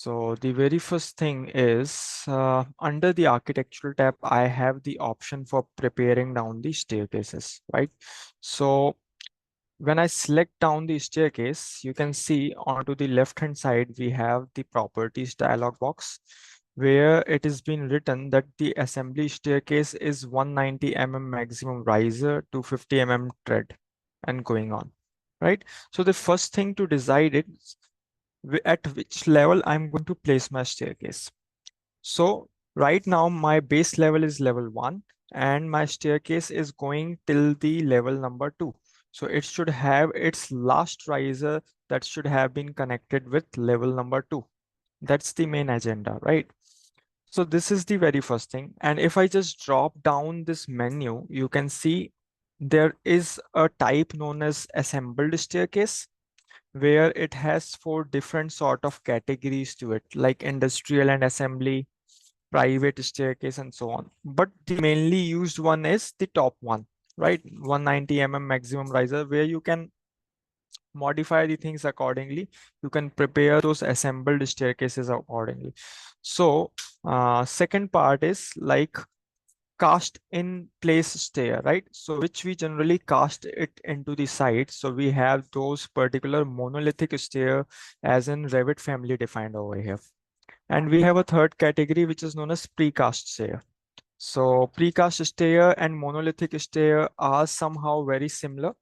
So the very first thing is under the architectural tab, I have the option for preparing down the staircases, right? So when I select down the staircase, you can see onto the left hand side, we have the properties dialog box where it has been written that the assembly staircase is 190 mm maximum riser, 250 mm tread and going on, right? So the first thing to decide is at which level I'm going to place my staircase. So right now my base level is level 1 and my staircase is going till the level number 2. So it should have its last riser that should have been connected with level number 2. That's the main agenda, right? So this is the very first thing. And if I just drop down this menu, you can see there is a type known as assembled staircase where it has four different sort of categories to it, like industrial and assembly, private staircase, and so on. But the mainly used one is the top one, right? 190 mm maximum riser, where you can modify the things accordingly. You can prepare those assembled staircases accordingly. So second part is like cast in place stair, right? So which we generally cast it into the site. So we have those particular monolithic stair as in Revit family defined over here. And we have a third category which is known as precast stair. So precast stair and monolithic stair are somehow very similar,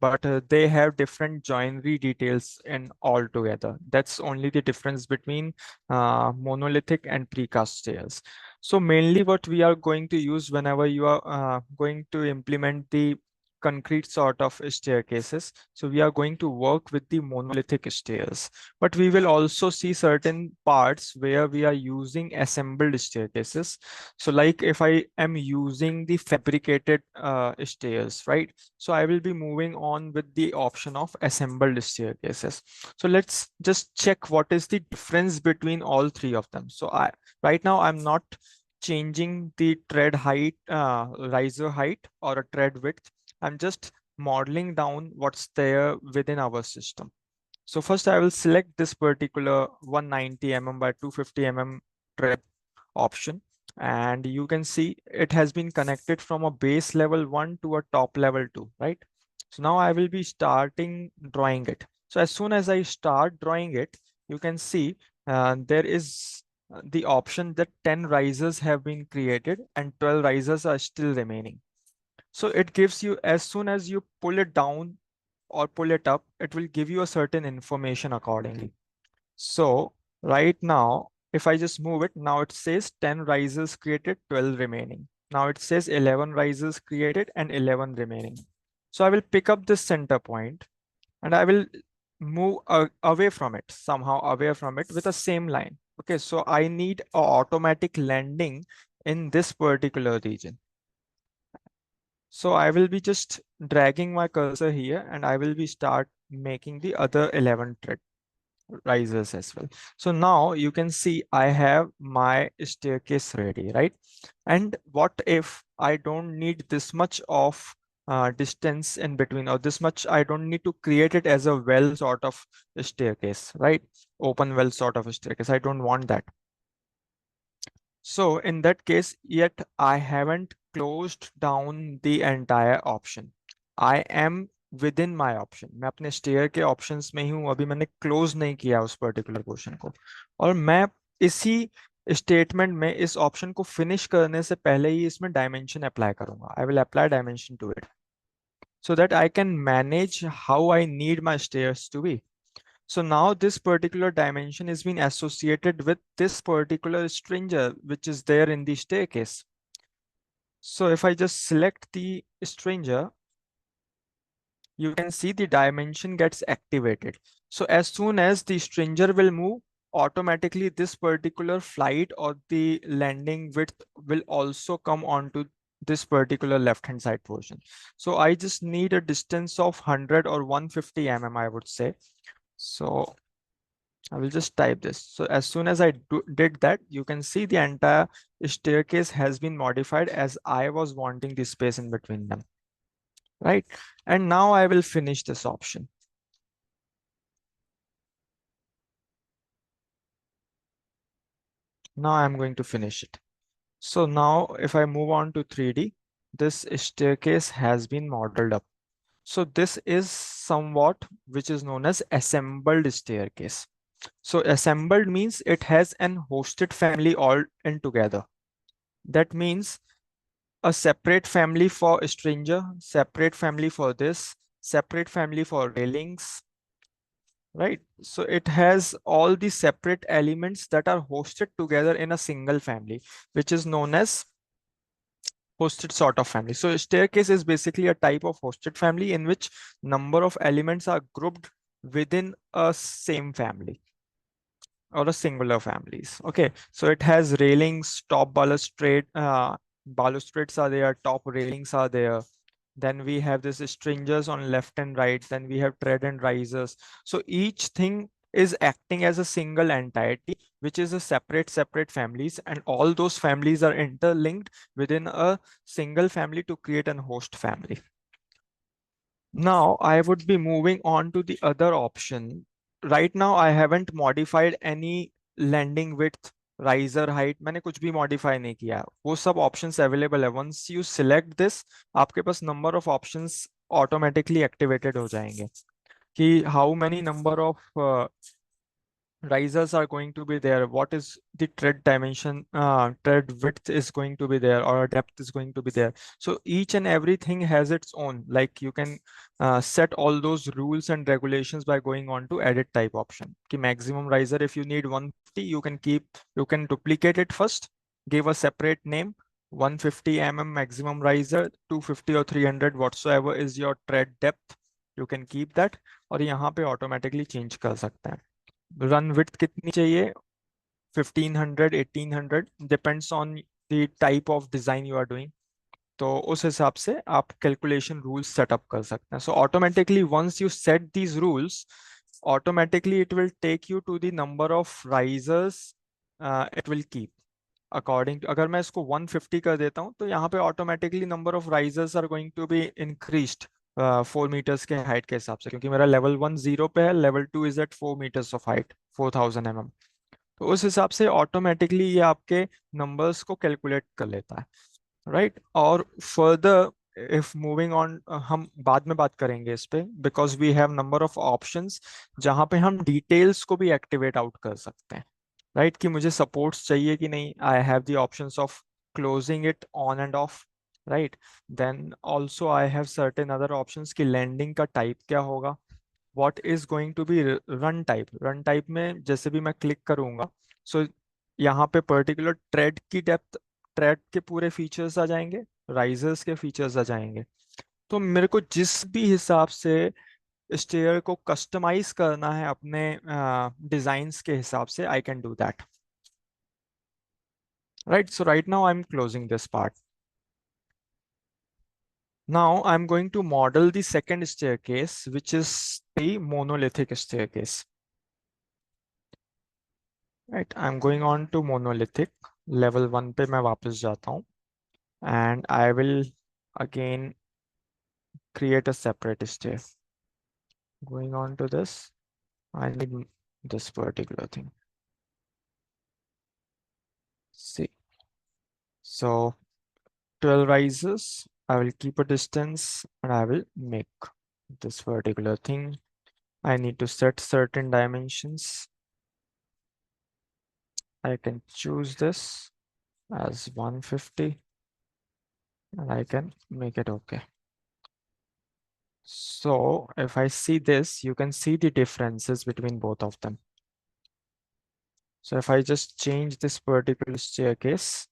but they have different joinery details in all together. That's only the difference between monolithic and precast stairs. So mainly what we are going to use whenever you are going to implement the concrete sort of staircases. So we are going to work with the monolithic stairs, but we will also see certain parts where we are using assembled staircases. So like if I am using the fabricated stairs, right? So I will be moving on with the option of assembled staircases. So let's just check what is the difference between all three of them. So right now I'm not changing the tread height, riser height or a tread width. I'm just modeling down what's there within our system. So first I will select this particular 190 mm by 250 mm tread option. And you can see it has been connected from a base level 1 to a top level 2, right? So now I will be starting drawing it. So as soon as I start drawing it, you can see there is the option that 10 risers have been created and 12 risers are still remaining. So it gives you, as soon as you pull it down or pull it up, it will give you a certain information accordingly. So right now, if I just move it, now it says 10 risers created, 12 remaining. Now it says 11 risers created and 11 remaining. So I will pick up this center point and I will move away from it, somehow away from it with the same line. Okay, so I need a automatic landing in this particular region. So I will be just dragging my cursor here and I will be start making the other 11 risers as well. So now you can see I have my staircase ready, right? And what if I don't need this much of distance in between, or this much, I don't need to create it as a well sort of staircase, right? Open well sort of a staircase. I don't want that. So in that case, yet I haven't closed down the entire option. I am within my option. मैं अपने stair के options में ही हूँ, अभी मैंने close नहीं किया उस particular portion को, और मैं इसी statement में इस option को finish करने से पहले ही इसमें dimension apply करूँगा. I will apply dimension to it so that I can manage how I need my stairs to be. So now this particular dimension is being associated with this particular stringer, which is there in the staircase. So if I just select the stringer, you can see the dimension gets activated. So as soon as the stringer will move, automatically this particular flight or the landing width will also come onto this particular left hand side portion. So I just need a distance of 100 or 150 mm, I would say. So I will just type this. So as soon as I did that, you can see the entire staircase has been modified as I was wanting the space in between them, right? And now I will finish this option. Now I'm going to finish it. So now if I move on to 3D, this staircase has been modeled up. So this is somewhat which is known as assembled staircase. So assembled means it has an hosted family all in together. That means a separate family for a stranger, separate family for this, separate family for railings, right? So it has all the separate elements that are hosted together in a single family, which is known as hosted sort of family. So a staircase is basically a type of hosted family in which number of elements are grouped within a same family or a singular families. Okay, so it has railings, top balustrades are there, top railings are there. Then we have this stringers on left and right. Then we have tread and risers. So each thing is acting as a single entity, which is a separate families, and all those families are interlinked within a single family to create an host family. Now I would be moving on to the other option. Right now I haven't modified any landing width, riser height. मैंने कुछ भी modify नहीं किया. वो सब options available है. Once you select this, आपके पास number of options automatically activated हो जाएंगे. कि how many number of risers are going to be there, what is the tread dimension, tread width is going to be there, or depth is going to be there. So each and everything has its own, like you can set all those rules and regulations by going on to edit type option. Ki maximum riser, if you need 150, you can duplicate it first, give a separate name, 150 maximum riser, 250 or 300 whatsoever is your tread depth, you can keep that, और यहाँ पे automatically change कर सकते हैं. Run width कितनी चाहिए, 1500 1800, depends on the type of design you are doing. तो उस हिसाब से आप कैलकुलेशन रूल्स सेटअप कर सकते हैं. So automatically once you set these rules, automatically it will take you to the number of risers it will keep according. अगर मैं इसको 150 कर देता हूँ तो यहाँ पे automatically number of risers are going to be increased 4 meters के हाइट के हिसाब से, क्योंकि मेरा लेवल 1 0 पे है, level 2 is at 4 meters of height, 4000 तो उस हिसाब से ऑटोमेटिकली ये आपके नंबर्स को कैलकुलेट कर लेता है, राइट. और फर्दर इफ मूविंग ऑन, हम बाद में बात करेंगे इस पे, because we have number of options जहाँ पे हम डिटेल्स को भी एक्टिवेट आउट कर सकते हैं, राइट. कि मुझे सपोर्ट्स चाहिए कि नहीं, I have the options of closing it on and off, right. Then also I have certain other options कि लैंडिंग का टाइप क्या होगा, what is going to be run type में जैसे भी मैं क्लिक करूंगा, सो यहाँ पे पर्टिकुलर ट्रेड की डेप्थ, ट्रेड के पूरे फीचर्स आ जाएंगे, राइजर्स के फीचर्स आ जाएंगे. तो मेरे को जिस भी हिसाब से स्टेयर को कस्टमाइज करना है अपने डिजाइंस के हिसाब से, I can do that, right. So right now I am closing this part. Now I'm going to model the second staircase, which is the monolithic staircase. Right, I'm going on to monolithic. Level 1 पे मैं वापस जाता हूँ and I will again create a separate stair. Going on to this, I need this particular thing. See, so 12 rises, I will keep a distance and I will make this particular thing. I need to set certain dimensions. I can choose this as 150 and I can make it okay. So if I see this, you can see the differences between both of them. So if I just change this particular staircase,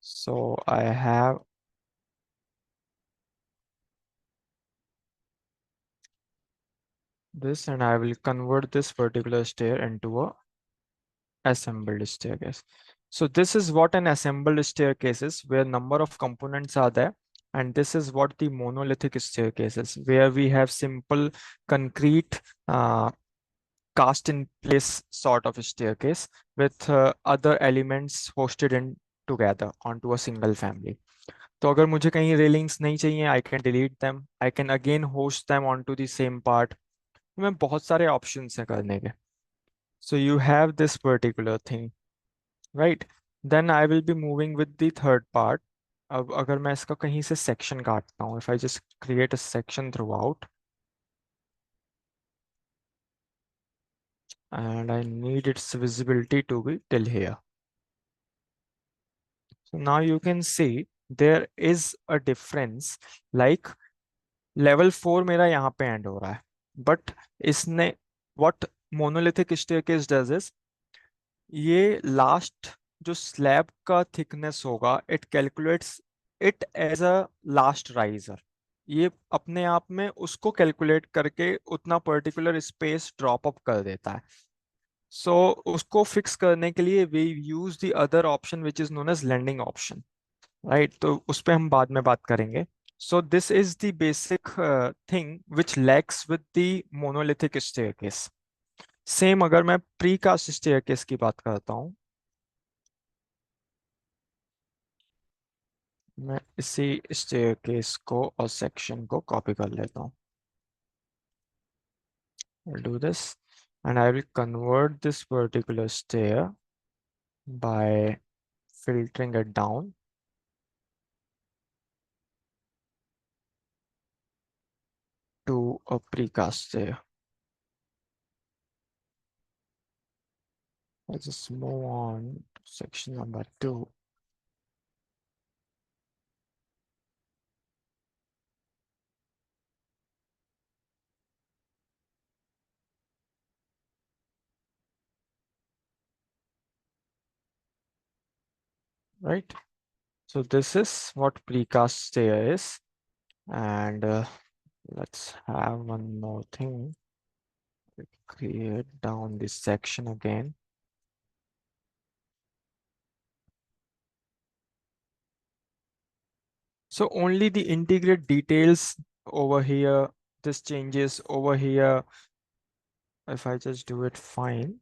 so I have this and I will convert this particular stair into a assembled staircase. So this is what an assembled staircase is, where number of components are there. And this is what the monolithic staircase is, where we have simple concrete cast in place sort of staircase with other elements hosted in together onto a single family. तो अगर मुझे कहीं railings नहीं चाहिए, I can delete them, I can again host them on to the same part. मैं बहुत सारे options हैं करने के। So you have this particular thing, right. Then I will be moving with the third part. अब अगर मैं इसका कहीं से सेक्शन काटता हूँ, if I just create a section throughout and I need its visibility to be till here. So now you can see there is a difference, like level 4 मेरा यहाँ पे end हो रहा है, but इसने what monolithic staircase does is, ये last जो slab का थिकनेस होगा, it calculates it as a last riser. ये अपने आप में उसको कैलकुलेट करके उतना पर्टिकुलर स्पेस ड्रॉप अप कर देता है। सो उसको फिक्स करने के लिए we use the other option which is known as landing option, right. तो उस पर हम बाद में बात करेंगे। So this is the basic thing which lacks with the monolithic staircase. Same अगर मैं प्री कास्ट स्टेयरकेस की बात करता हूँ, मैं इसी स्टेयरकेस को और सेक्शन को कॉपी कर लेता हूँ। I'll do this and I will convert this particular stair by filtering it down to a precast stair. Let's just move on to section number 2. Right. So this is what precast stair is. And let's have one more thing. Create down this section again. So only the integrate details over here, this changes over here. If I just do it fine.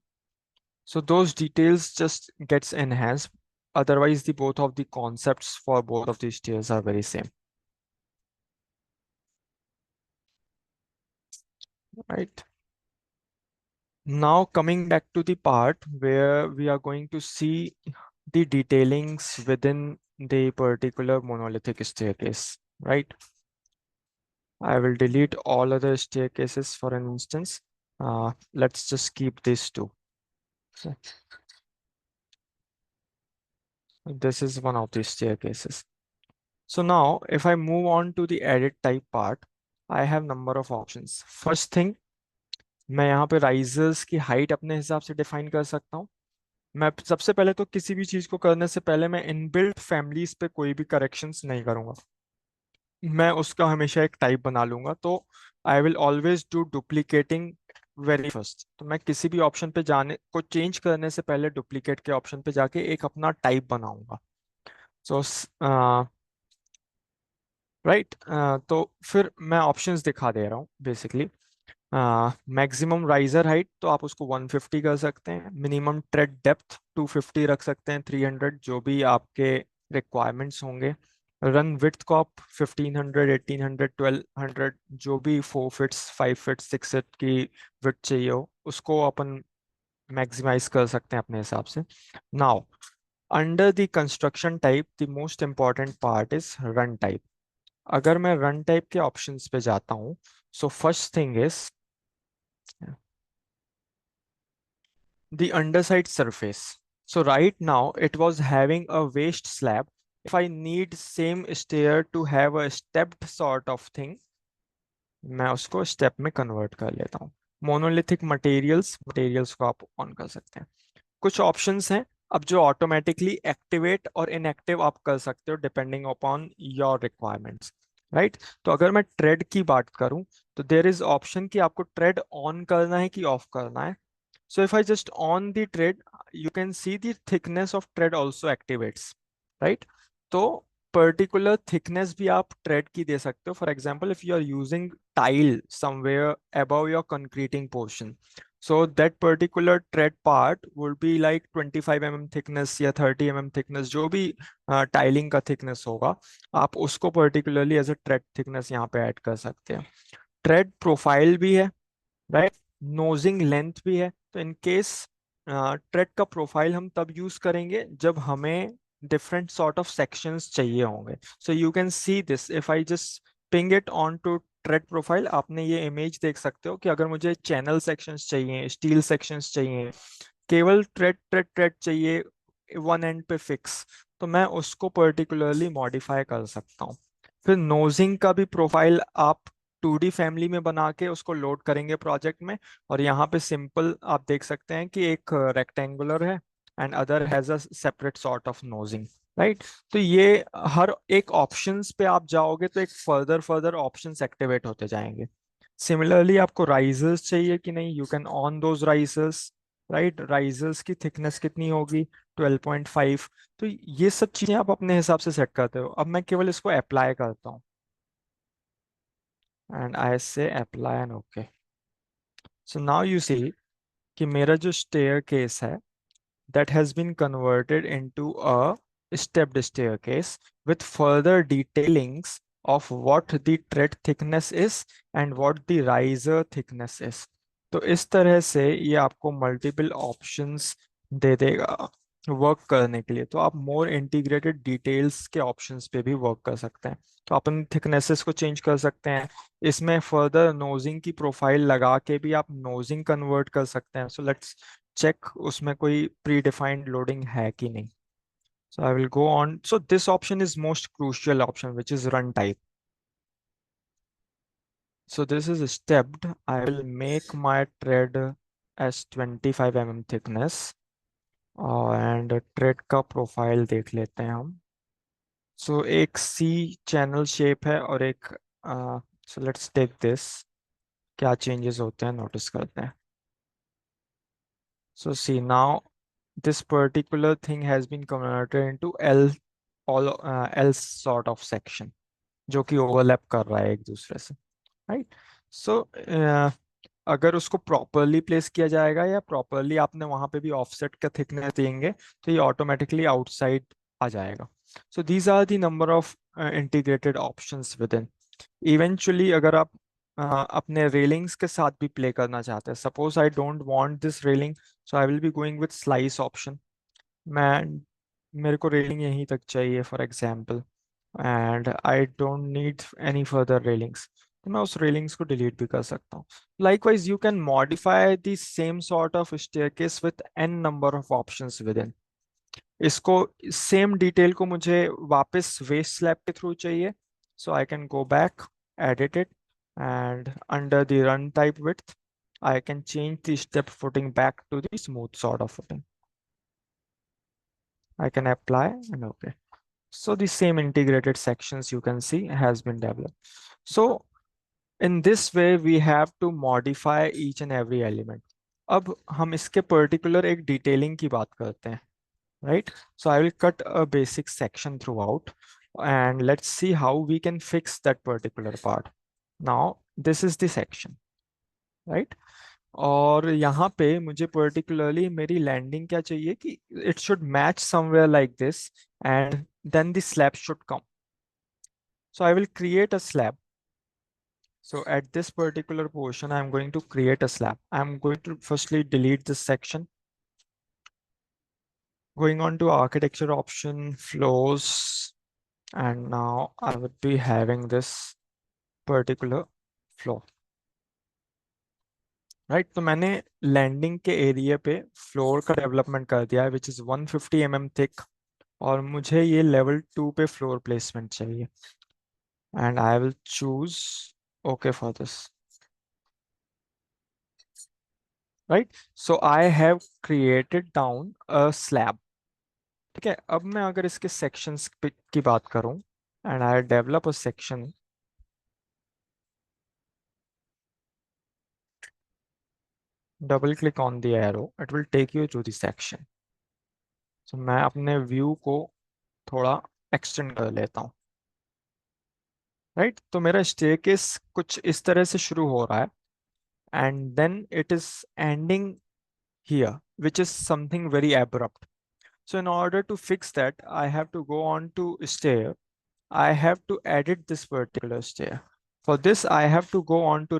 So those details just gets enhanced. Otherwise, the both of the concepts for both of these stairs are very same, right? Now coming back to the part where we are going to see the detailings within the particular monolithic staircase, right? I will delete all other staircases for an instance. Let's just keep these two. So this is one of the staircases. So now if I move on to the edit type part, I have number of options. First thing, मैं यहाँ पे risers की height अपने हिसाब से define कर सकता हूँ। मैं सबसे पहले तो किसी भी चीज को करने से पहले मैं इनबिल्ट फैमिलीज पे कोई भी करेक्शंस नहीं करूंगा, मैं उसका हमेशा एक टाइप बना लूंगा। तो I will always do duplicating very first. तो मैं किसी भी ऑप्शन पे जाने को चेंज करने से पहले डुप्लीकेट के ऑप्शन पे जाके एक अपना टाइप बनाऊंगा। सो राइट, तो फिर मैं ऑप्शंस दिखा दे रहा हूँ बेसिकली। मैक्सिमम राइजर हाइट तो आप उसको 150 कर सकते हैं, मिनिमम ट्रेड डेप्थ 250 रख सकते हैं, 300 जो भी आपके रिक्वायरमेंट्स होंगे। रन विड्थ को आप 1500, 1800, 1200 जो भी 4 फीट्स 5 फीट 6 फीट की विड्थ चाहिए हो उसको अपन मैक्सिमाइज कर सकते हैं अपने हिसाब से। Now under the construction type the most important part is run type. अगर मैं रन टाइप के ऑप्शंस पे जाता हूँ, सो first thing is the underside surface. So right now it was having a waste slab. If I need same stair to have a stepped sort of thing, मैं उसको step में convert कर लेता हूँ। मोनोलिथिक मटेरियल्स को आप on कर सकते हैं। कुछ ऑप्शंस हैं अब जो ऑटोमेटिकली एक्टिवेट और इनएक्टिव आप कर सकते हो depending upon your requirements, right. तो अगर मैं ट्रेड की बात करूं तो देयर इज ऑप्शन कि आपको ट्रेड ऑन करना है कि ऑफ करना है। So if I just on the thread, you can see the thickness of thread also activates, right? तो particular thickness भी आप thread की दे सकते हो. For example, if you are using tile somewhere above your concreting portion, So that particular thread part would be like 25 mm thickness या 30 mm thickness, जो भी tiling का थिकनेस होगा, आप उसको particularly as a tread thickness यहाँ पे add कर सकते हैं। थ्रेड प्रोफाइल भी है, राइट, नोजिंग लेंथ भी है। तो इन केस ट्रेड का प्रोफाइल हम तब यूज करेंगे जब हमें डिफरेंट सॉर्ट ऑफ सेक्शंस चाहिए होंगे। So you can see this if I just ping it on to tread profile, आपने ये इमेज देख सकते हो कि अगर मुझे चैनल सेक्शंस चाहिए, स्टील सेक्शंस चाहिए, केवल ट्रेड ट्रेड ट्रेड चाहिए वन एंड पे फिक्स, तो मैं उसको पर्टिकुलरली मॉडिफाई कर सकता हूँ। फिर नोजिंग का भी प्रोफाइल आप 2D फैमिली में बना के उसको लोड करेंगे प्रोजेक्ट में, और यहाँ पे सिंपल आप देख सकते हैं कि एक रेक्टेंगुलर है and other has a separate sort of नोजिंग, right. तो ये हर एक ऑप्शंस पे आप जाओगे तो एक फर्दर फर्दर ऑप्शंस एक्टिवेट होते जाएंगे। सिमिलरली आपको राइजर्स चाहिए कि नहीं, you can on those risers, right. Risers की थिकनेस कितनी होगी, 12.5। तो ये सब चीजें आप अपने हिसाब से सेट करते हो। अब मैं केवल इसको अप्लाई करता हूँ and I say apply and okay. So now you see कि मेरा जो स्टेयर केस है that has been converted into a stepped staircase with further detailings of what the tread thickness is and what the riser thickness is। तो इस तरह से ये आपको मल्टीपल ऑप्शंस दे देगा वर्क करने के लिए। तो आप मोर इंटीग्रेटेड डिटेल्स के ऑप्शंस पे भी वर्क कर सकते हैं। तो अपन थिकनेसेस को चेंज कर सकते हैं, इसमें फर्दर नोजिंग की प्रोफाइल लगा के भी आप नोजिंग कन्वर्ट कर सकते हैं। सो लेट्स चेक उसमें कोई प्री डिफाइंड लोडिंग है कि नहीं। So I will go on. So this option is most crucial option which is run type. So this is stepped. I will make my thread as 25 mm thickness, and thread का profile देख लेते हैं हम। सो एक सी channel shape है और एक so let's take this, क्या चेंजेस होते हैं नोटिस करते हैं। सो see now this particular thing has been converted into L sort of section, जो कि ओवरलैप कर रहा है एक दूसरे से, राइट। सो अगर उसको प्रॉपरली प्लेस किया जाएगा या प्रॉपरली आपने वहां पे भी ऑफसेट का थिकनेस देंगे तो ये ऑटोमेटिकली आउटसाइड आ जाएगा। So these are the number of integrated options within. Eventually अगर आप अपने रेलिंग्स के साथ भी प्ले करना चाहते हैं, suppose I don't want this railing, so I will be going with slice option. मैं मेरे को रेलिंग यहीं तक चाहिए for example, and I don't need any further railings, तो मैं उस रेलिंग्स को डिलीट भी कर सकता हूँ। Likewise you can modify the same sort of staircase with an number of options with in. इसको सेम डिटेल को मुझे वापस वेस्ट स्लैब के थ्रू चाहिए, so I can go back, edit it, and under the run type width I can change the step footing back to the smooth sort of footing. I can apply and okay. So the same integrated sections you can see has been developed. So in this way we have to modify each and every element. अब हम इसके particular एक detailing की बात करते हैं, right? So I will cut a basic section throughout and let's see how we can fix that particular part. Now this is the section, right? और यहाँ पे मुझे पर्टिकुलरली मेरी लैंडिंग क्या चाहिए कि it should match somewhere like this and then the slab should come. So I will create a slab. So at this particular portion, I'm going to create a slab. I'm going to firstly delete this section. Going on to architecture option, flows, and now I would be having this particular flow. Right, तो मैंने landing के area पे floor का development कर दिया है which is 150 mm thick, और मुझे ये लेवल 2 पे फ्लोर प्लेसमेंट चाहिए and I will choose okay for this, right. So I have created down a slab. ठीक है, अब मैं अगर इसके सेक्शंस की बात करूं and I develop a section, double click on the arrow, it will take you to the section. So मैं अपने व्यू को थोड़ा एक्सटेंड कर लेता हूँ, राइट। तो मेरा स्टेयरकेस कुछ इस तरह से शुरू हो रहा है and then it is ending here, which is something very abrupt. So in order to fix that, I have to go on to stair. I have to edit this particular stair. For this, I have to go on to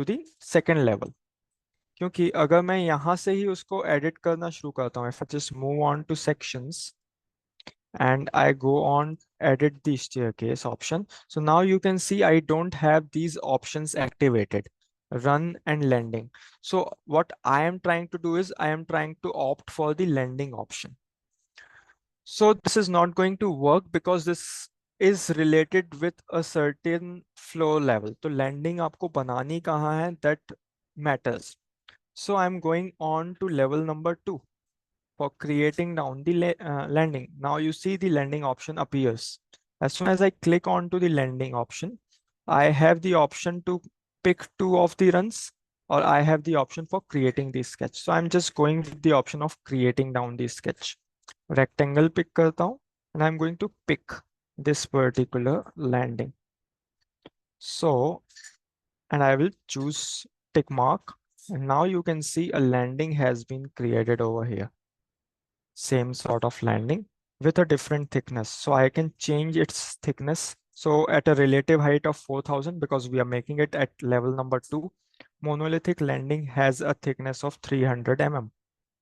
the second level. क्योंकि अगर मैं यहाँ से ही उसको edit करना शुरू करता हूँ, if I just move on to sections and I go on edit the staircase option. So now you can see I don't have these options activated, run and landing. So what I am trying to do is I am trying to opt for the landing option. So this is not going to work because this is related with a certain floor level. तो landing आपको बनानी कहाँ है, that matters. So I'm going on to level number 2 for creating down the landing. Now you see the landing option appears. As soon as I click on to the landing option, I have the option to pick two of the runs, or I have the option for creating the sketch. So I'm just going with the option of creating down the sketch. Rectangle pick करता हूँ and I'm going to pick this particular landing. So, and I will choose tick mark. And now you can see a landing has been created over here. Same sort of landing with a different thickness. So I can change its thickness. So at a relative height of 4000, because we are making it at level number 2, monolithic landing has a thickness of 300 mm.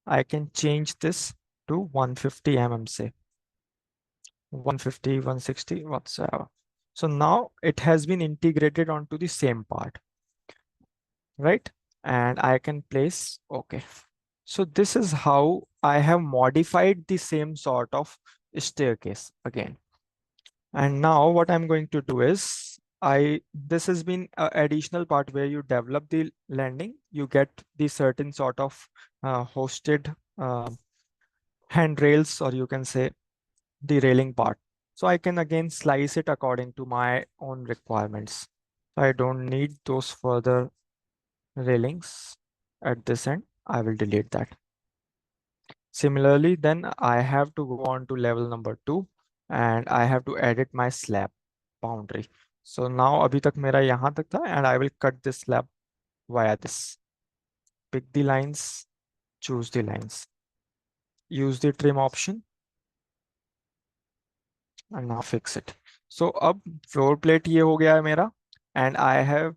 I can change this to 150 mm, say 150, 160, whatsoever. So now it has been integrated onto the same part, right? And I can place OK. So this is how I have modified the same sort of staircase again. And now what I'm going to do is this has been an additional part where you develop the landing, you get the certain sort of hosted handrails, or you can say the railing part. So I can again slice it according to my own requirements. I don't need those further railings at this end. I will delete that. Similarly, then I have to go on to level number 2 and I have to edit my slab boundary. So now अभी तक मेरा यहाँ तक था, and I will cut this slab via this. Pick the lines, choose the lines, use the trim option, and now fix it. So अब floor plate ये हो गया है मेरा, and I have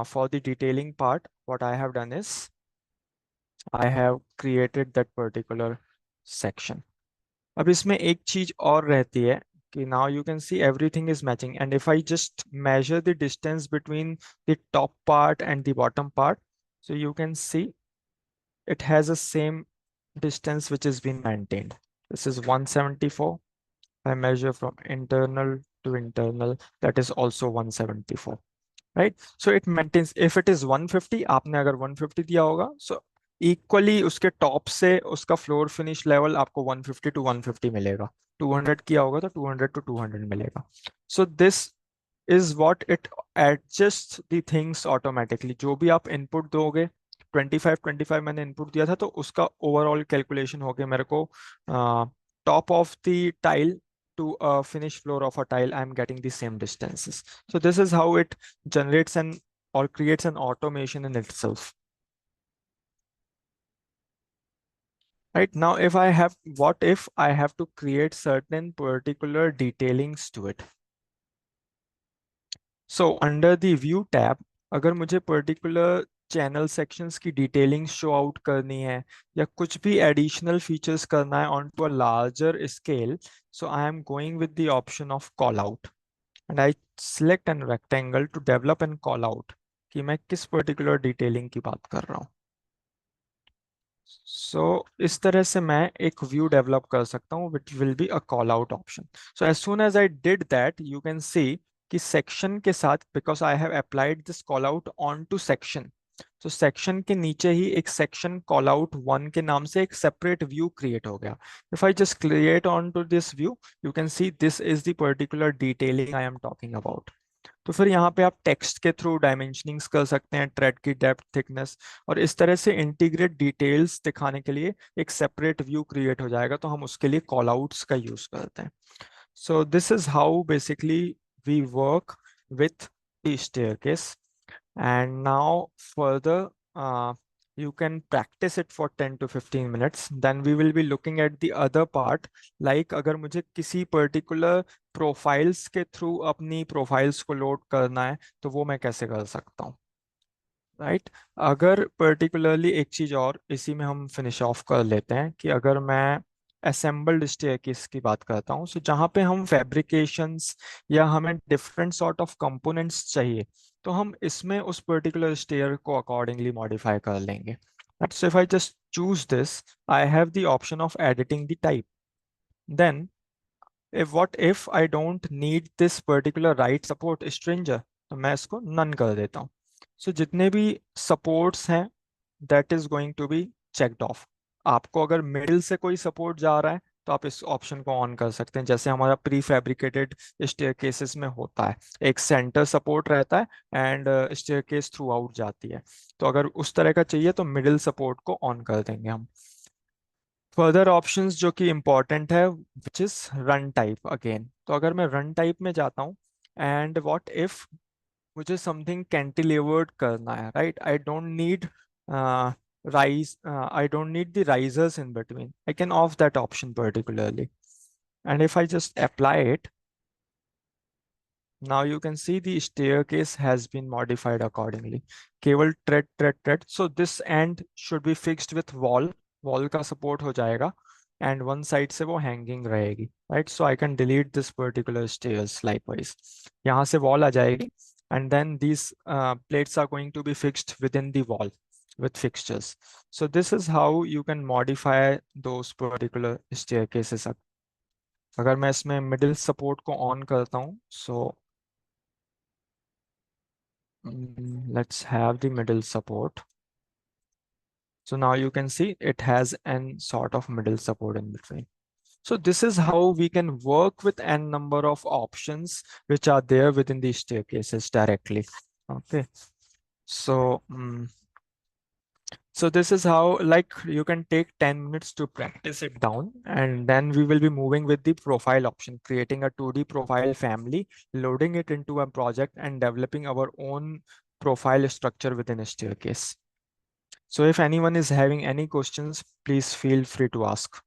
for the detailing part, what I have done is I have created that particular section. अब इसमें एक चीज और रहती है कि now you can see everything is matching, and if I just measure the distance between the top part and the bottom part, so you can see it has the same distance which is being maintained. This is 174. I measure from internal to internal, that is also 174. Right so it maintains if it is 150, आपने अगर 150 दिया होगा, सो equally उसके top से उसका floor finish level आपको 150 to 150 मिलेगा. 200 किया होगा तो 200 टू 200 मिलेगा. सो this is what it adjust the things automatically. जो भी आप इनपुट दोगे, 25 मैंने इनपुट दिया था, तो उसका ओवरऑल कैलकुलेशन हो गया मेरे को top of the tile to a finished floor of a tile, I'm getting the same distances. So this is how it generates or creates an automation in itself. Right now, what if I have to create certain particular detailings to it? So under the view tab, अगर मुझे particular channel sections की detailing show out करनी है या कुछ भी additional features करना है on to a larger scale, so I am going with the option of call out and I select an rectangle to develop and call out कि मैं किस पर्टिकुलर डिटेलिंग की बात कर रहा हूँ. सो इस तरह से मैं एक व्यू डेवलप कर सकता हूँ which will be a call out option. So as soon as I did that, you can see कि सेक्शन के साथ, because I have applied this call out on to section, तो सेक्शन के नीचे ही एक सेक्शन कॉल आउट 1 के नाम से एक सेपरेट व्यू क्रिएट हो गया. If I just create on to this view, you can see this is the particular detailing I am talking about. तो फिर यहाँ पे आप टेक्स्ट के थ्रू डायमेंशनिंग्स कर सकते हैं, थ्रेड की डेप्थ, थिकनेस, और इस तरह से इंटीग्रेट डिटेल्स दिखाने के लिए एक सेपरेट व्यू क्रिएट हो जाएगा. तो हम उसके लिए कॉल आउट्स का यूज करते हैं. So this is how basically we work with the staircase. And now further, you can practice it for 10 to 15 minutes. Then we will be looking at the other part, like अगर मुझे किसी particular profiles के through अपनी profiles को load करना है तो वो मैं कैसे कर सकता हूँ, राइट। अगर पर्टिकुलरली एक चीज और इसी में हम फिनिश ऑफ कर लेते हैं कि अगर मैं असेंबल्ड स्टेयरकेस की बात करता हूँ, सो जहाँ पे हम फैब्रिकेशंस या हमें डिफरेंट सॉर्ट ऑफ कंपोनेंट्स चाहिए, तो हम इसमें उस पर्टिकुलर स्टेयर को अकॉर्डिंगली मॉडिफाई कर लेंगे। So if I just choose this, I have the option of editing the type. Then if what if I don't need this particular right support stranger, तो मैं इसको नन कर देता हूँ। सो जितने भी सपोर्ट्स हैं that is going to be checked off. आपको अगर मिडिल से कोई सपोर्ट जा रहा है तो आप इस ऑप्शन को ऑन कर सकते हैं, जैसे हमारा प्री फैब्रिकेटेड स्टेयरकेसेस में होता है, एक सेंटर सपोर्ट रहता है एंड स्टेयरकेस थ्रू आउट जाती है। तो अगर उस तरह का चाहिए तो मिडिल सपोर्ट को ऑन कर देंगे हम। फर्दर ऑप्शंस जो कि इम्पॉर्टेंट है विच इज रन टाइप अगेन। तो अगर मैं रन टाइप में जाता हूँ एंड व्हाट इफ मुझे समथिंग कैंटिलीवर्ड करना है, right, I don't need I don't need the risers in between, I can of that option particularly and if I just apply it, now you can see the staircase has been modified accordingly. केवल tread. So this end should be fixed with wall. Wall का support हो जाएगा and one side से वो hanging रहेगी, right? So I can delete this particular stairs likewise. यहाँ से wall आ जाएगी and then these plates are going to be fixed within the wall with fixtures. So this is how you can modify those particular staircases. अगर मैं इसमें middle support को on करता हूँ, so let's have the middle support. So now you can see it has n sort of middle support in between. So this is how we can work with n number of options which are there within the staircases directly. Okay. So, so this is how, like, you can take 10 minutes to practice it down, and then we will be moving with the profile option, creating a 2D profile family, loading it into a project and developing our own profile structure within a staircase. So if anyone is having any questions, please feel free to ask.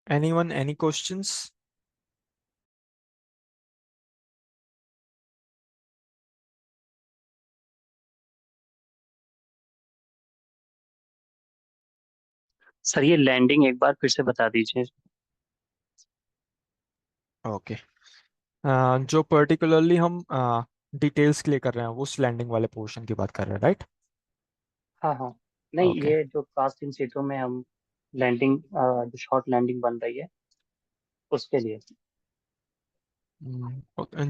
Anyone, any questions? Sir ये landing एक बार फिर से बता दीजिए। Okay. जो particularly हम details के लिए कर रहे हैं वो उस लैंडिंग वाले पोर्शन की बात कर रहे हैं, राइट? हाँ हाँ। नहीं, ओके। ये जो कास्ट इन सीटों में हम लैंडिंग, जो शॉर्ट लैंडिंग बन रही है उसके लिए।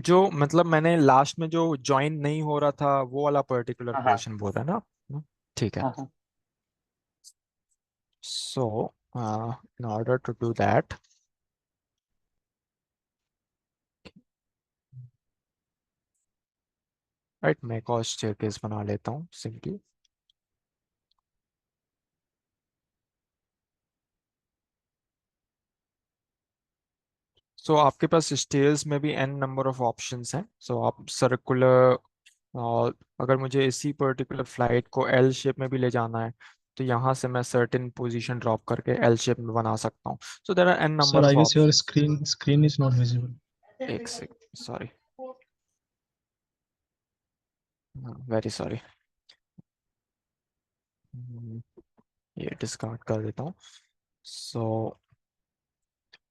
जो मतलब मैंने लास्ट में जो ज्वाइन नहीं हो रहा था वो वाला पर्टिकुलर हाँ हाँ पोर्शन बोल रहा है ना? ठीक है। हाँ हाँ। So in order to do that, right, मैं एक और स्टेयरकेस बना लेता हूँ सिंपली। सो आपके पास स्टेयर्स में भी एन नंबर ऑफ ऑप्शंस हैं। सो आप सर्कुलर, और अगर मुझे इसी पर्टिकुलर फ्लाइट को एल शेप में भी ले जाना है तो यहाँ से मैं सर्टेन पोजीशन ड्रॉप करके एल शेप में बना सकता हूँ। So there are an Sir, number I of guess your options. screen is not visible. एक सेकंड, सॉरी, वेरी सॉरी। ये डिस्कार्ड कर देता हूँ. सो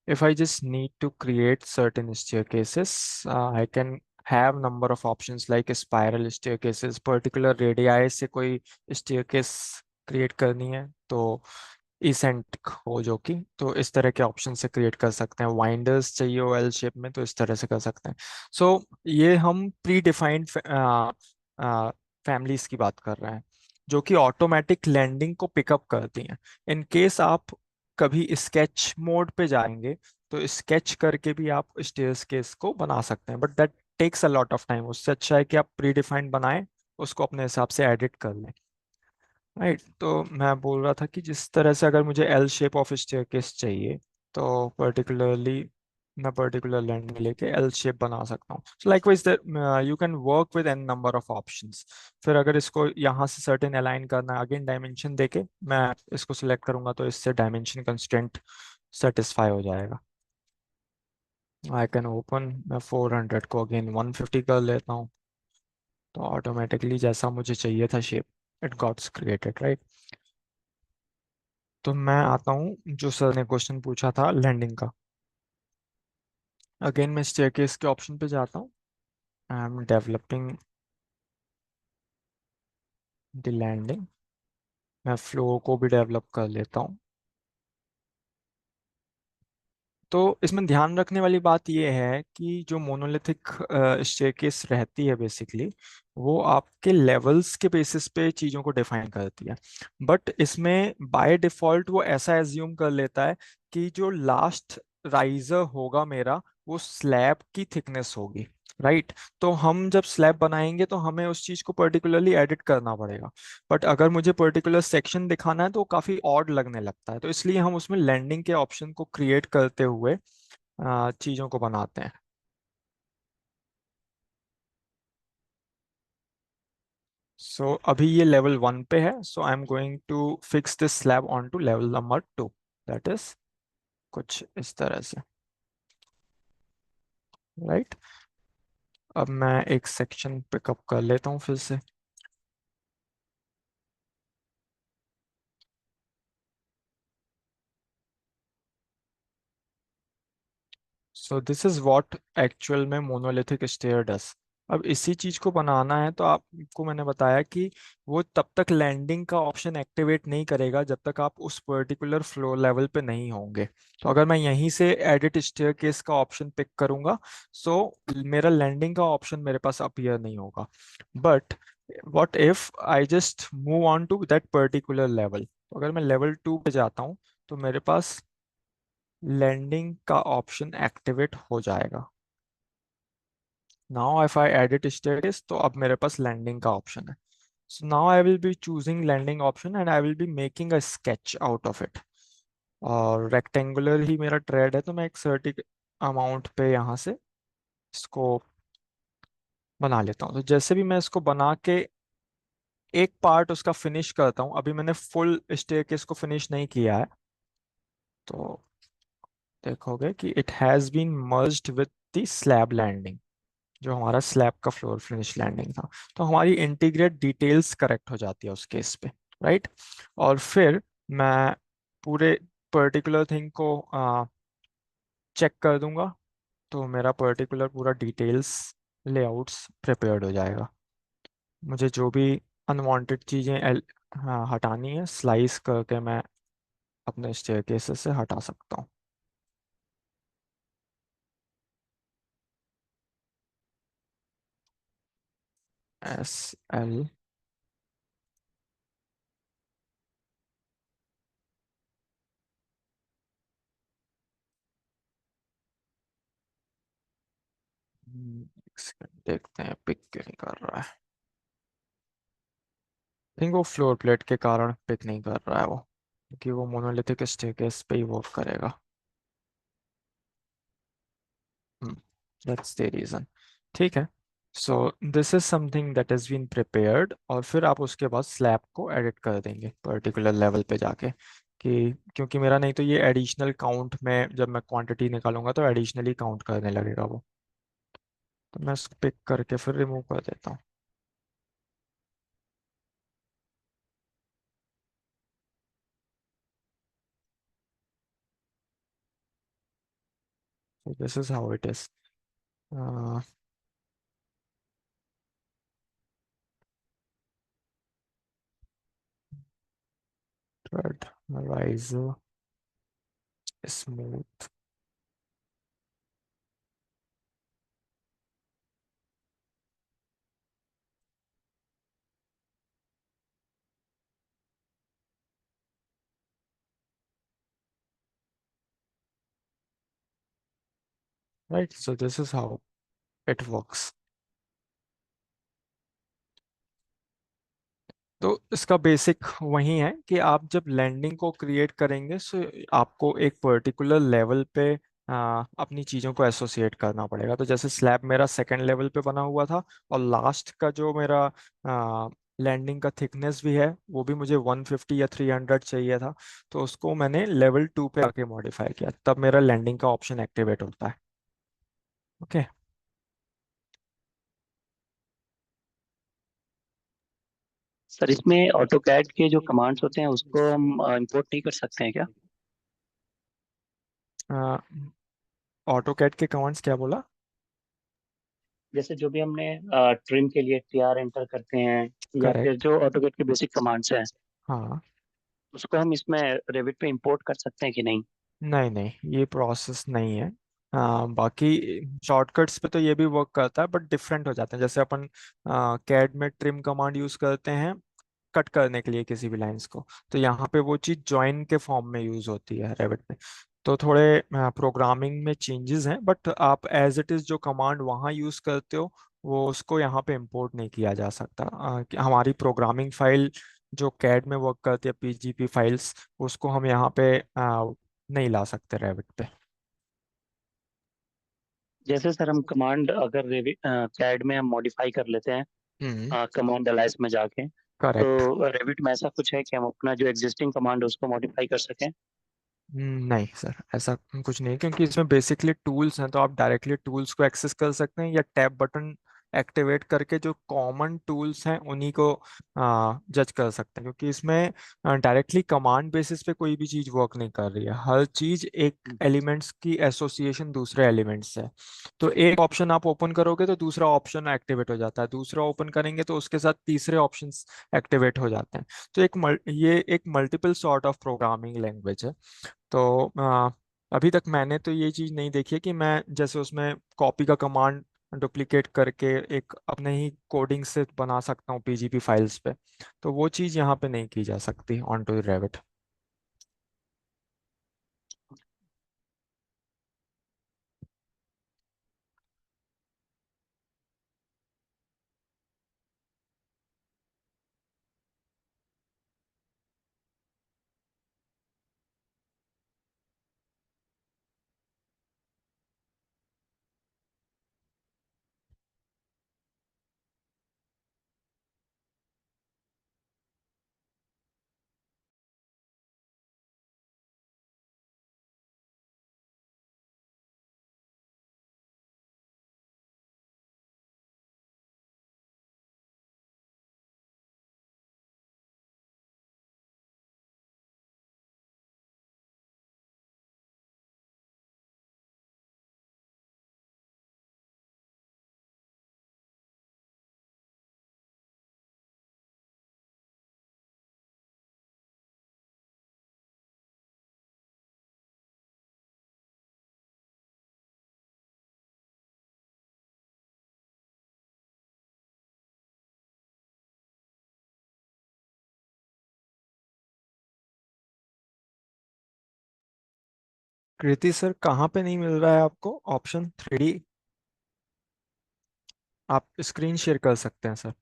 if I just need to create certain staircases, I can have number of options like spiral staircases, particular radii से कोई staircase create करनी है तो इसेंट्रिक हो, जो कि तो इस तरह के ऑप्शन से क्रिएट कर सकते हैं. वाइंडर्स चाहिए हो एल शेप में तो इस तरह से कर सकते हैं. सो ये हम प्री डिफाइंड फैमिलीज की बात कर रहे हैं जो कि ऑटोमेटिक लैंडिंग को पिकअप करती हैं. इन केस आप कभी स्केच मोड पे जाएंगे तो स्केच करके भी आप स्टेयर्स केस को बना सकते हैं, but that takes a lot of time. उससे अच्छा है कि आप प्री डिफाइंड बनाएं, उसको अपने हिसाब से एडिट कर लें. राइट, तो मैं बोल रहा था कि जिस तरह से अगर मुझे एल शेप ऑफ स्टेयरकेस चाहिए तो पर्टिकुलरली मैं पर्टिकुलर लैंड में लेके एल शेप बना सकता हूँ. So likewise you can work with an number of options. फिर अगर इसको यहाँ से सर्टेन अलाइन करना है, अगेन डायमेंशन देके मैं इसको सिलेक्ट करूंगा तो इससे डायमेंशन कंस्ट्रेंट सेटिस्फाई हो जाएगा. आई कैन ओपन, मैं 400 को अगेन 150 कर लेता हूँ तो ऑटोमेटिकली जैसा मुझे चाहिए था shape, it gots created. Right, तो मैं आता हूँ जो सर ने क्वेश्चन पूछा था लैंडिंग का. अगेन मैं स्टेयरकेस के ऑप्शन पे जाता हूँ. I am developing the landing. मैं फ्लोर को भी डेवलप कर लेता हूँ. तो इसमें ध्यान रखने वाली बात यह है कि जो मोनोलिथिक स्टेयरकेस रहती है बेसिकली वो आपके लेवल्स के बेसिस पे चीज़ों को डिफाइन करती है. बट इसमें बाय डिफॉल्ट वो ऐसा एज्यूम कर लेता है कि जो लास्ट राइजर होगा मेरा वो स्लैब की थिकनेस होगी. राइट, तो हम जब स्लैब बनाएंगे तो हमें उस चीज़ को पर्टिकुलरली एडिट करना पड़ेगा. बट अगर मुझे पर्टिकुलर सेक्शन दिखाना है तो वो काफ़ी ऑड लगने लगता है, तो इसलिए हम उसमें लैंडिंग के ऑप्शन को क्रिएट करते हुए चीज़ों को बनाते हैं. सो अभी ये लेवल 1 पे है, so I am going to fix this slab on to level number 2. That is कुछ इस तरह से. राइट, अब मैं एक सेक्शन पिकअप कर लेता हूँ फिर से. सो दिस इज व्हाट एक्चुअल में मोनोलिथिक स्टेयर डस. अब इसी चीज को बनाना है तो आपको मैंने बताया कि वो तब तक लैंडिंग का ऑप्शन एक्टिवेट नहीं करेगा जब तक आप उस पर्टिकुलर फ्लोर लेवल पे नहीं होंगे. तो अगर मैं यहीं से एडिट स्टेयर केस का ऑप्शन पिक करूंगा सो मेरा लैंडिंग का ऑप्शन मेरे पास अपीयर नहीं होगा. But what if I just move on to that particular level. तो अगर मैं लेवल 2 पे जाता हूँ तो मेरे पास लैंडिंग का ऑप्शन एक्टिवेट हो जाएगा. Now if I edit status तो अब मेरे पास लैंडिंग का ऑप्शन है. So now I will be choosing landing option and I will be making a sketch out of it. और रेक्टेंगुलर ही मेरा ट्रेड है तो मैं एक सर्टिक अमाउंट पे यहाँ से इसको बना लेता हूँ. तो जैसे भी मैं इसको बना के एक पार्ट उसका फिनिश करता हूँ, अभी मैंने फुल स्टेयरकेस को फिनिश नहीं किया है, तो देखोगे कि it has been merged with the slab landing, जो हमारा स्लैब का फ्लोर फिनिश लैंडिंग था. तो हमारी इंटीग्रेट डिटेल्स करेक्ट हो जाती है उस केस पे. राइट, और फिर मैं पूरे पर्टिकुलर थिंग को चेक कर दूंगा तो मेरा पर्टिकुलर पूरा डिटेल्स लेआउट्स प्रिपेयर्ड हो जाएगा. मुझे जो भी अनवांटेड चीज़ें हाँ हटानी है स्लाइस करके मैं अपने स्टेयरकेसेस से हटा सकता हूँ. SL एक सेकंड देखते हैं पिक क्यों नहीं कर रहा है. थिंक वो फ्लोर प्लेट के कारण पिक नहीं कर रहा है वो, क्योंकि वो मोनोलिथिक स्टेयरकेस पे ही वर्क करेगा. That's the reason. ठीक है, so this is something that has been prepared और फिर आप उसके बाद स्लैब को एडिट कर देंगे पर्टिकुलर लेवल पे जाके. कि क्योंकि मेरा नहीं तो ये एडिशनल काउंट में जब मैं क्वांटिटी निकालूंगा तो एडिशनली काउंट करने लगेगा वो. तो मैं इसको पिक करके फिर रिमूव कर देता हूँ. This is how it is. Third rise smooth. Right, so this is how it works. तो इसका बेसिक वही है कि आप जब लैंडिंग को क्रिएट करेंगे, सो आपको एक पर्टिकुलर लेवल पे अपनी चीज़ों को एसोसिएट करना पड़ेगा. तो जैसे स्लैब मेरा सेकंड लेवल पे बना हुआ था, और लास्ट का जो मेरा लैंडिंग का थिकनेस भी है वो भी मुझे 150 या 300 चाहिए था. तो उसको मैंने लेवल 2 पे आके मॉडिफाई किया, तब मेरा लैंडिंग का ऑप्शन एक्टिवेट होता है. ओके. सर इसमें ऑटो कैड के जो कमांड्स होते हैं उसको हम इंपोर्ट नहीं कर सकते हैं क्या? ऑटो कैड के कमांड्स क्या बोला? जैसे जो भी हमने ट्रिम के लिए टीआर एंटर करते हैं, या फिर करेक्ट. जो ऑटो कैड के बेसिक कमांड्स हैं, हाँ. उसको हम इसमें रेविट पे इंपोर्ट कर सकते हैं कि नहीं? नहीं नहीं, ये प्रोसेस नहीं है. बाकी शॉर्टकट्स पे तो ये भी वर्क करता है, बट डिफरेंट हो जाते हैं. जैसे अपन कैड में ट्रिम कमांड यूज करते हैं कट करने के लिए किसी भी लाइंस को, तो यहाँ पे वो चीज जॉइन के फॉर्म में यूज होती है रेविट में. तो थोड़े प्रोग्रामिंग में चेंजेस हैं, बट आप एज इट इज जो कमांड वहाँ यूज करते हो वो उसको यहाँ पे इंपोर्ट नहीं किया जा सकता. कि हमारी प्रोग्रामिंग फाइल जो कैड में वर्क करती है, पीजीपी फाइल्स, उसको हम यहाँ पे नहीं ला सकते रेविट पे. जैसे सर हम कमांड अगर रेविट कैड में हम मॉडिफाई कर लेते हम्म. हैं कमांड एलाइस में जाके, करेक्ट. तो रेविट में ऐसा कुछ है कि हम अपना जो एग्जिस्टिंग कमांड है उसको मॉडिफाई कर सकें? नहीं सर, ऐसा कुछ नहीं, क्योंकि इसमें बेसिकली टूल्स हैं, तो आप डायरेक्टली टूल्स को एक्सेस कर सकते हैं, या टैब बटन एक्टिवेट करके जो कॉमन टूल्स हैं उन्हीं को जज कर सकते हैं. क्योंकि इसमें डायरेक्टली कमांड बेसिस पे कोई भी चीज़ वर्क नहीं कर रही है. हर चीज़ एक एलिमेंट्स की एसोसिएशन दूसरे एलिमेंट्स से. तो एक ऑप्शन आप ओपन करोगे तो दूसरा ऑप्शन एक्टिवेट हो जाता है, दूसरा ओपन करेंगे तो उसके साथ तीसरे ऑप्शंस एक्टिवेट हो जाते हैं. तो ये एक multiple sort of programming language है. तो अभी तक मैंने तो ये चीज़ नहीं देखी है कि मैं जैसे उसमें कॉपी का कमांड डुप्लीकेट करके एक अपने ही कोडिंग से बना सकता हूँ पीजीपी फाइल्स पे. तो वो चीज़ यहाँ पे नहीं की जा सकती on to Revit. Kriti sir, कहाँ पे नहीं मिल रहा है आपको ऑप्शन 3D? आप स्क्रीन शेयर कर सकते हैं सर.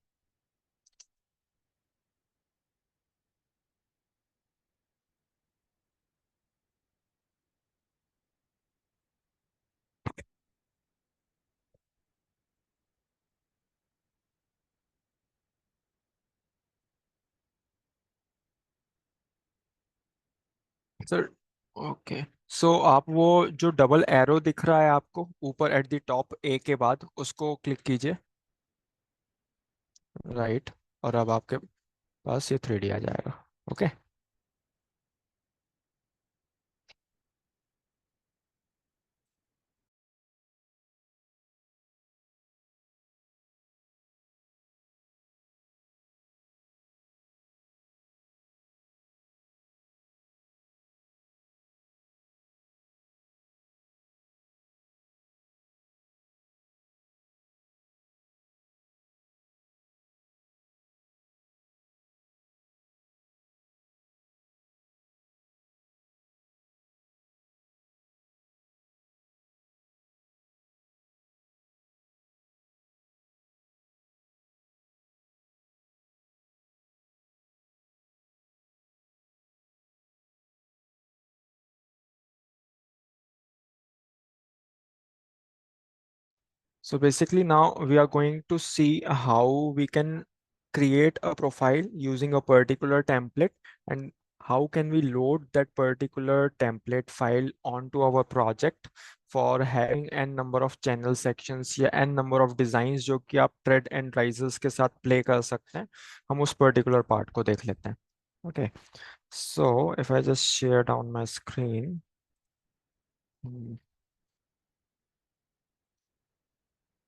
Sir, okay. सो आप वो जो डबल एरो दिख रहा है आपको ऊपर एट द टॉप ए के बाद, उसको क्लिक कीजिए. राइट. और अब आपके पास ये 3D आ जाएगा. Okay. So basically now we are going to see how we can create a profile using a particular template, and how can we load that particular template file onto our project for having n number of channel sections या n number of designs जो कि आप thread and risers के साथ play कर सकते हैं. हम उस particular part को देख लेते हैं. Okay, so if I just share down my screen.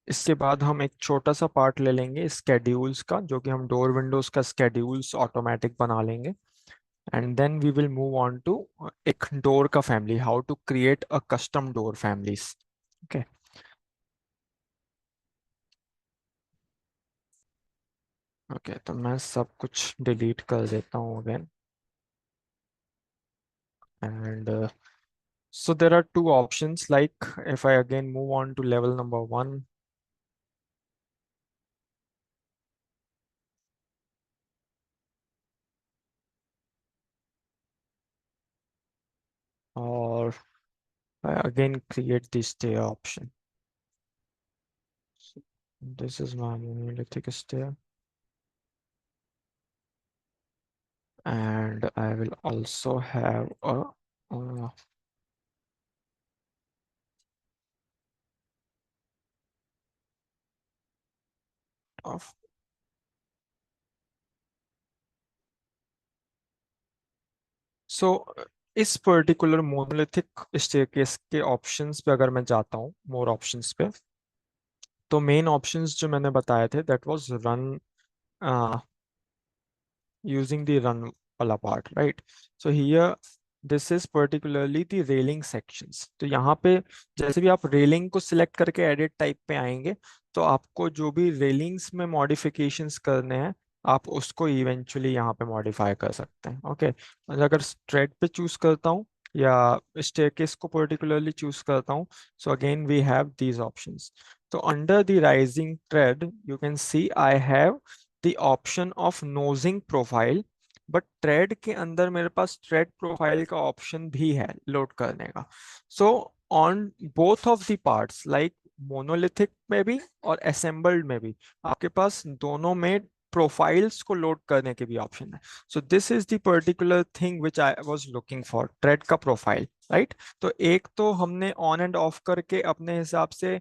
इसके बाद हम एक छोटा सा पार्ट ले लेंगे स्केड्यूल्स का, जो कि हम डोर विंडोज का स्केड्यूल्स ऑटोमेटिक बना लेंगे. And then we will move on to एक डोर का family, how to create a custom door families. Okay, okay, तो मैं सब कुछ डिलीट कर देता हूँ again. And so there are two options, like if I again move on to level number 1, or I again create the stair option. So this is my monolithic stair, and I will also have a uh, of so इस particular monolithic staircase के options पे अगर मैं जाता हूँ more options पे, तो main options जो मैंने बताए थे that was run, using the run wala part, right? So here this is particularly the railing sections. तो यहाँ पे जैसे भी आप रेलिंग को सिलेक्ट करके एडिट टाइप पे आएंगे, तो आपको जो भी रेलिंग्स में मॉडिफिकेशंस करने हैं आप उसको इवेंचुअली यहाँ पे मॉडिफाई कर सकते हैं. ओके, अगर स्ट्रेट पे चूज करता हूँ या स्टेयरकेस को पर्टिकुलरली चूज करता हूँ, so again we have these options. तो under the rising thread you can see I have the option of nosing profile, but thread के अंदर मेरे पास थ्रेड प्रोफाइल का ऑप्शन भी है लोड करने का. So on both of the parts, like monolithic में भी और असेंबल्ड में भी, आपके पास दोनों में प्रोफाइल्स को लोड करने के भी ऑप्शन है. So this is the particular thing which I was looking for, thread का प्रोफाइल, राइट. तो एक तो हमने ऑन एंड ऑफ करके अपने हिसाब से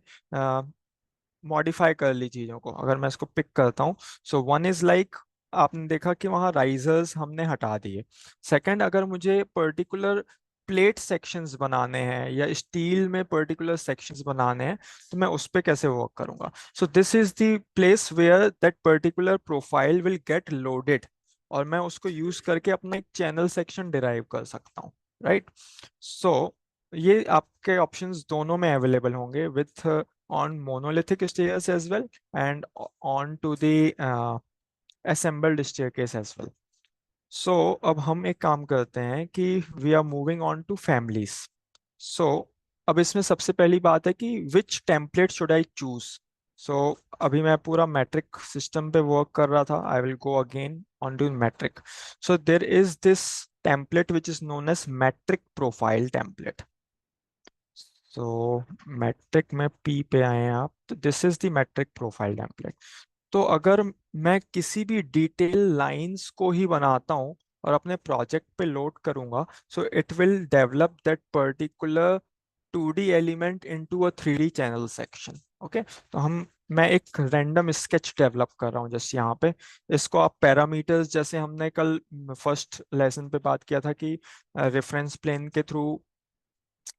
मॉडिफाई कर ली चीजों को. अगर मैं इसको पिक करता हूँ, सो वन इज लाइक आपने देखा कि वहां राइजर्स हमने हटा दिए. सेकंड, अगर मुझे पर्टिकुलर प्लेट सेक्शंस बनाने हैं या स्टील में पर्टिकुलर सेक्शंस बनाने हैं, तो मैं उस पे कैसे वर्क करूंगा. So this is the place where that particular profile will get loaded, और मैं उसको यूज करके अपना एक चैनल सेक्शन डिराइव कर सकता हूँ, राइट. सो ये आपके ऑप्शंस दोनों में अवेलेबल होंगे, with on monolithic stairs as well, and on to the assembled staircase as well. So अब हम एक काम करते हैं कि we are moving on to families. So अब इसमें सबसे पहली बात है कि which template should I choose. So अभी मैं पूरा metric system पे work कर रहा था. I will go again on to metric. So there is this template which is known as metric profile template. तो मैट्रिक में पी पे आए हैं आप, तो this is the metric profile template. तो अगर मैं किसी भी डिटेल लाइंस को ही बनाता हूँ और अपने प्रोजेक्ट पे लोड करूंगा, so it will develop that particular 2D element into a 3D channel section. Okay, तो मैं एक रैंडम स्केच डेवलप कर रहा हूँ जैसे यहाँ पे. इसको आप पैरामीटर्स, जैसे हमने कल फर्स्ट लेसन पे बात किया था कि रेफरेंस प्लेन के थ्रू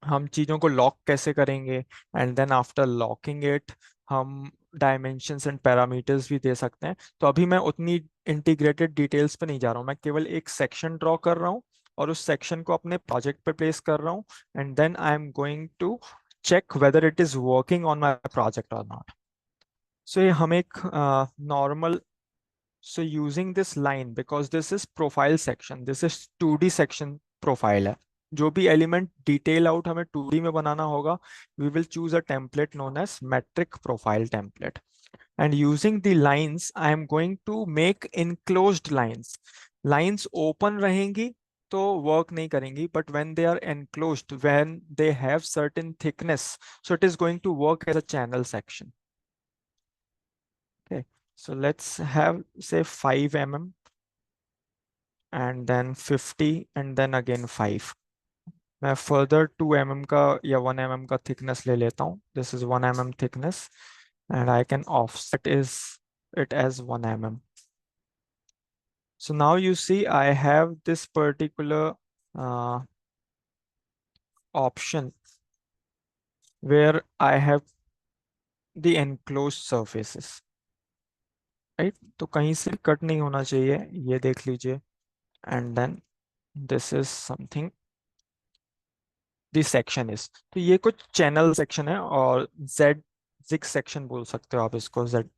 हम चीज़ों को लॉक कैसे करेंगे, and then after locking it हम डायमेंशंस एंड पैरामीटर्स भी दे सकते हैं. तो अभी मैं उतनी इंटीग्रेटेड डिटेल्स पे नहीं जा रहा हूँ, मैं केवल एक सेक्शन ड्रॉ कर रहा हूँ और उस सेक्शन को अपने प्रोजेक्ट पे प्लेस कर रहा हूँ, and then I am going to check whether it is working on my project or not. So ये हम एक normal, so using this line, because this is profile section, this is 2D section profile है. जो भी element detail out हमें 2D में बनाना होगा, we will choose a template known as metric profile template. And using the lines, I am going to make enclosed lines. Lines open रहेंगी तो work नहीं करेंगी, but when they are enclosed, when they have certain thickness, so it is going to work as a channel section. Okay, so let's have say 5 mm and then 50 and then again 5. मैं further 2 mm का या 1 mm का thickness ले लेता हूँ. This is 1 mm thickness and I can offset is it as 1 mm. So now you see I have this particular uh, option where I have the enclosed surfaces, right? तो कहीं से cut नहीं होना चाहिए, ये देख लीजिए. And then this is something this section is. तो ये कुछ चैनल सेक्शन है और जेड जिग सेक्शन बोल सकते हो आप इसको, Z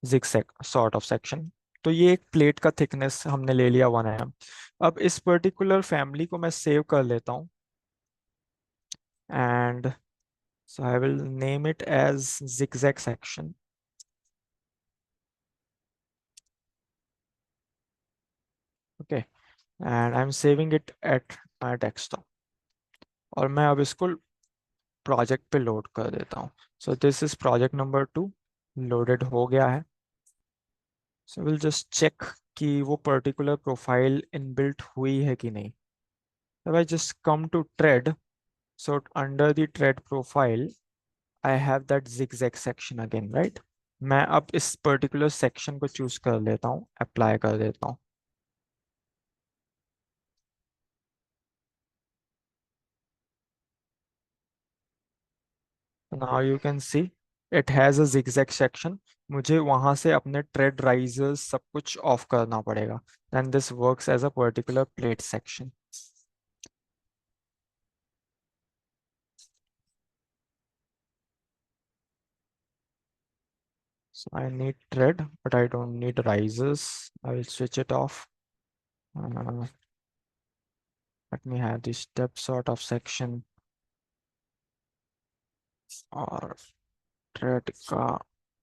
zig sort of section. तो ये एक प्लेट का थिकनेस हमने ले लिया 1 mm. अब इस पर्टिकुलर फैमिली को मैं सेव कर लेता हूँ and so I will name it as zigzag section. Okay, and I am saving it at my desktop और मैं अब इसको प्रोजेक्ट पे लोड कर देता हूँ. So this is project number 2, loaded हो गया है. So we'll just check कि वो particular profile inbuilt हुई है कि नहीं. If I just come to thread, so under the thread profile, I have that zigzag section again, right? मैं अब इस particular section को choose कर लेता हूँ, apply कर देता हूँ. Now you can see it has a zigzag section. मुझे वहां से अपने thread risers सब कुछ off करना पड़ेगा. Then this works as a particular plate section. So I need thread, but I don't need risers. I will switch it off. Uh, let me have this step sort of section और thread का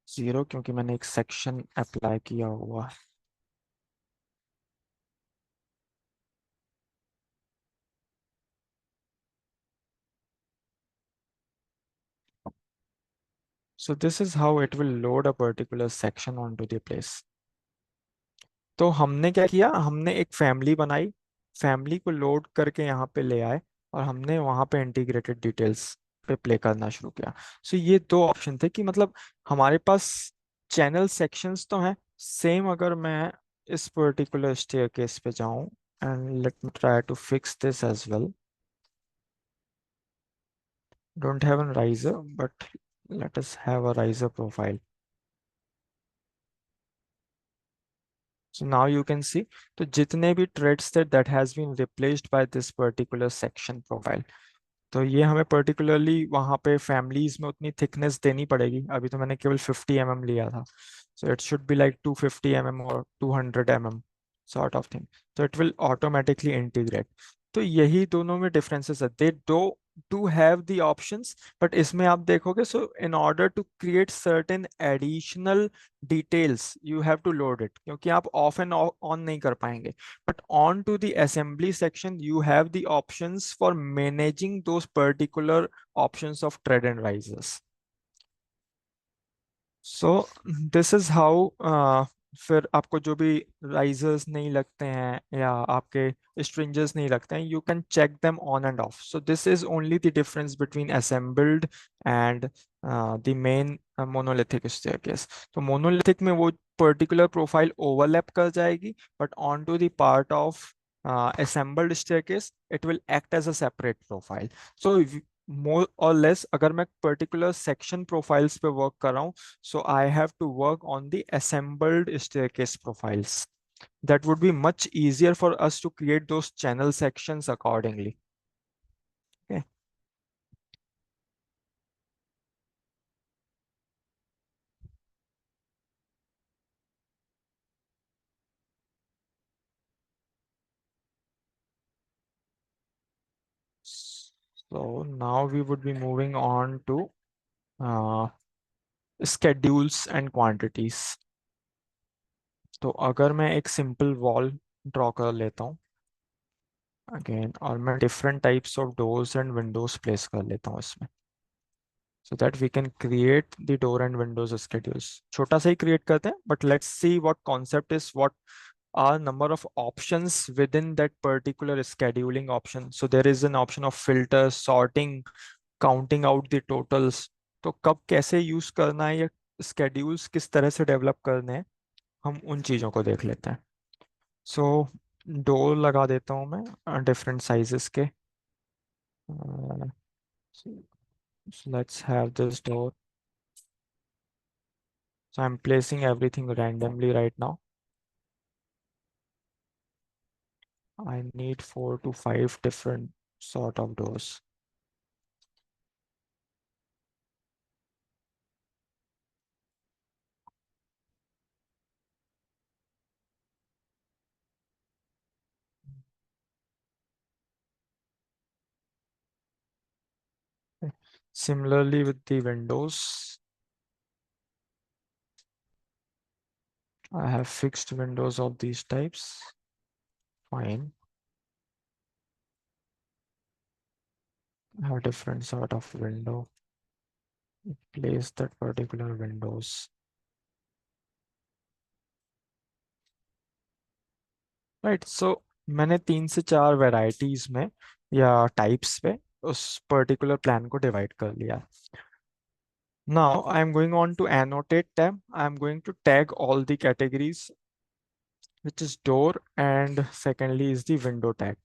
0 क्योंकि मैंने एक section apply किया हुआ है. So this is how it will load a particular section onto the place. तो हमने क्या किया, हमने एक फैमिली बनाई, फैमिली को लोड करके यहाँ पे ले आए और हमने वहाँ पे इंटीग्रेटेड डिटेल्स पे प्ले करना शुरू किया. सो ये दो ऑप्शन थे कि मतलब हमारे पास चैनल सेक्शंस तो हैं सेम. अगर मैं इस पर्टिकुलर स्टेयरकेस पे जाऊं and let me try to fix this as well. Don't have an riser but let us have a riser profile. So now you can see तो जितने भी threads थे that has been replaced by this particular section profile. तो ये हमें particularly वहाँ पे families में उतनी थिकनेस देनी पड़ेगी. अभी तो मैंने केवल 50 mm लिया था. So it should be like 250 mm और 200 mm सॉर्ट ऑफ थिंग. तो इट विल ऑटोमेटिकली इंटीग्रेट. तो यही दोनों में डिफरेंसेस है. They do have the options but इसमें आप देखोगे so in order to create certain additional details you have to load it, क्योंकि आप ऑफ एंड ऑन नहीं कर पाएंगे. But on to the assembly section, you have the options for managing those particular options of thread and risers. So this is how फिर आपको जो भी risers नहीं लगते हैं या आपके स्ट्रिंजर्स नहीं लगते हैं, you can check them on and off. So this is only the difference between assembled and the main monolithic staircase. तो मोनोलिथिक में वो पर्टिकुलर प्रोफाइल ओवरलैप कर जाएगी but on to the part of assembled staircase it will act as a separate profile. So मोर और less अगर मैं particular section profiles पे work कर रहा हूँ, so I have to work on the assembled staircase profiles. That would be much easier for us to create those channel sections accordingly. Okay. So now we would be moving on to uh, schedules and quantities. तो अगर मैं एक simple wall draw कर लेता हूँ again और मैं different types of doors and Windows place कर लेता हूँ इसमें. so that we can create the door and windows schedules. छोटा सा ही create करते हैं, but let's see what concept is, what are number of options within that particular scheduling option. So there is an option of filter, sorting, counting out the totals. तो कब कैसे use करना है, या schedules किस तरह से डेवलप करने हैं, हम उन चीज़ों को देख लेते हैं. सो डोर लगा देता हूँ मैं डिफरेंट साइजेस के. So let's have this door. So I'm placing everything randomly right now. I need 4 to 5 different sort of doors. Similarly with the windows, I have fixed windows of these types. Fine. I have different sort of window. Place that particular windows. Right. So मैंने 3 से 4 varieties में या types पे उस particular plan को divide कर लिया. Now I am going on to annotate tab. I am going to tag all the categories which is door, and secondly is the window tag.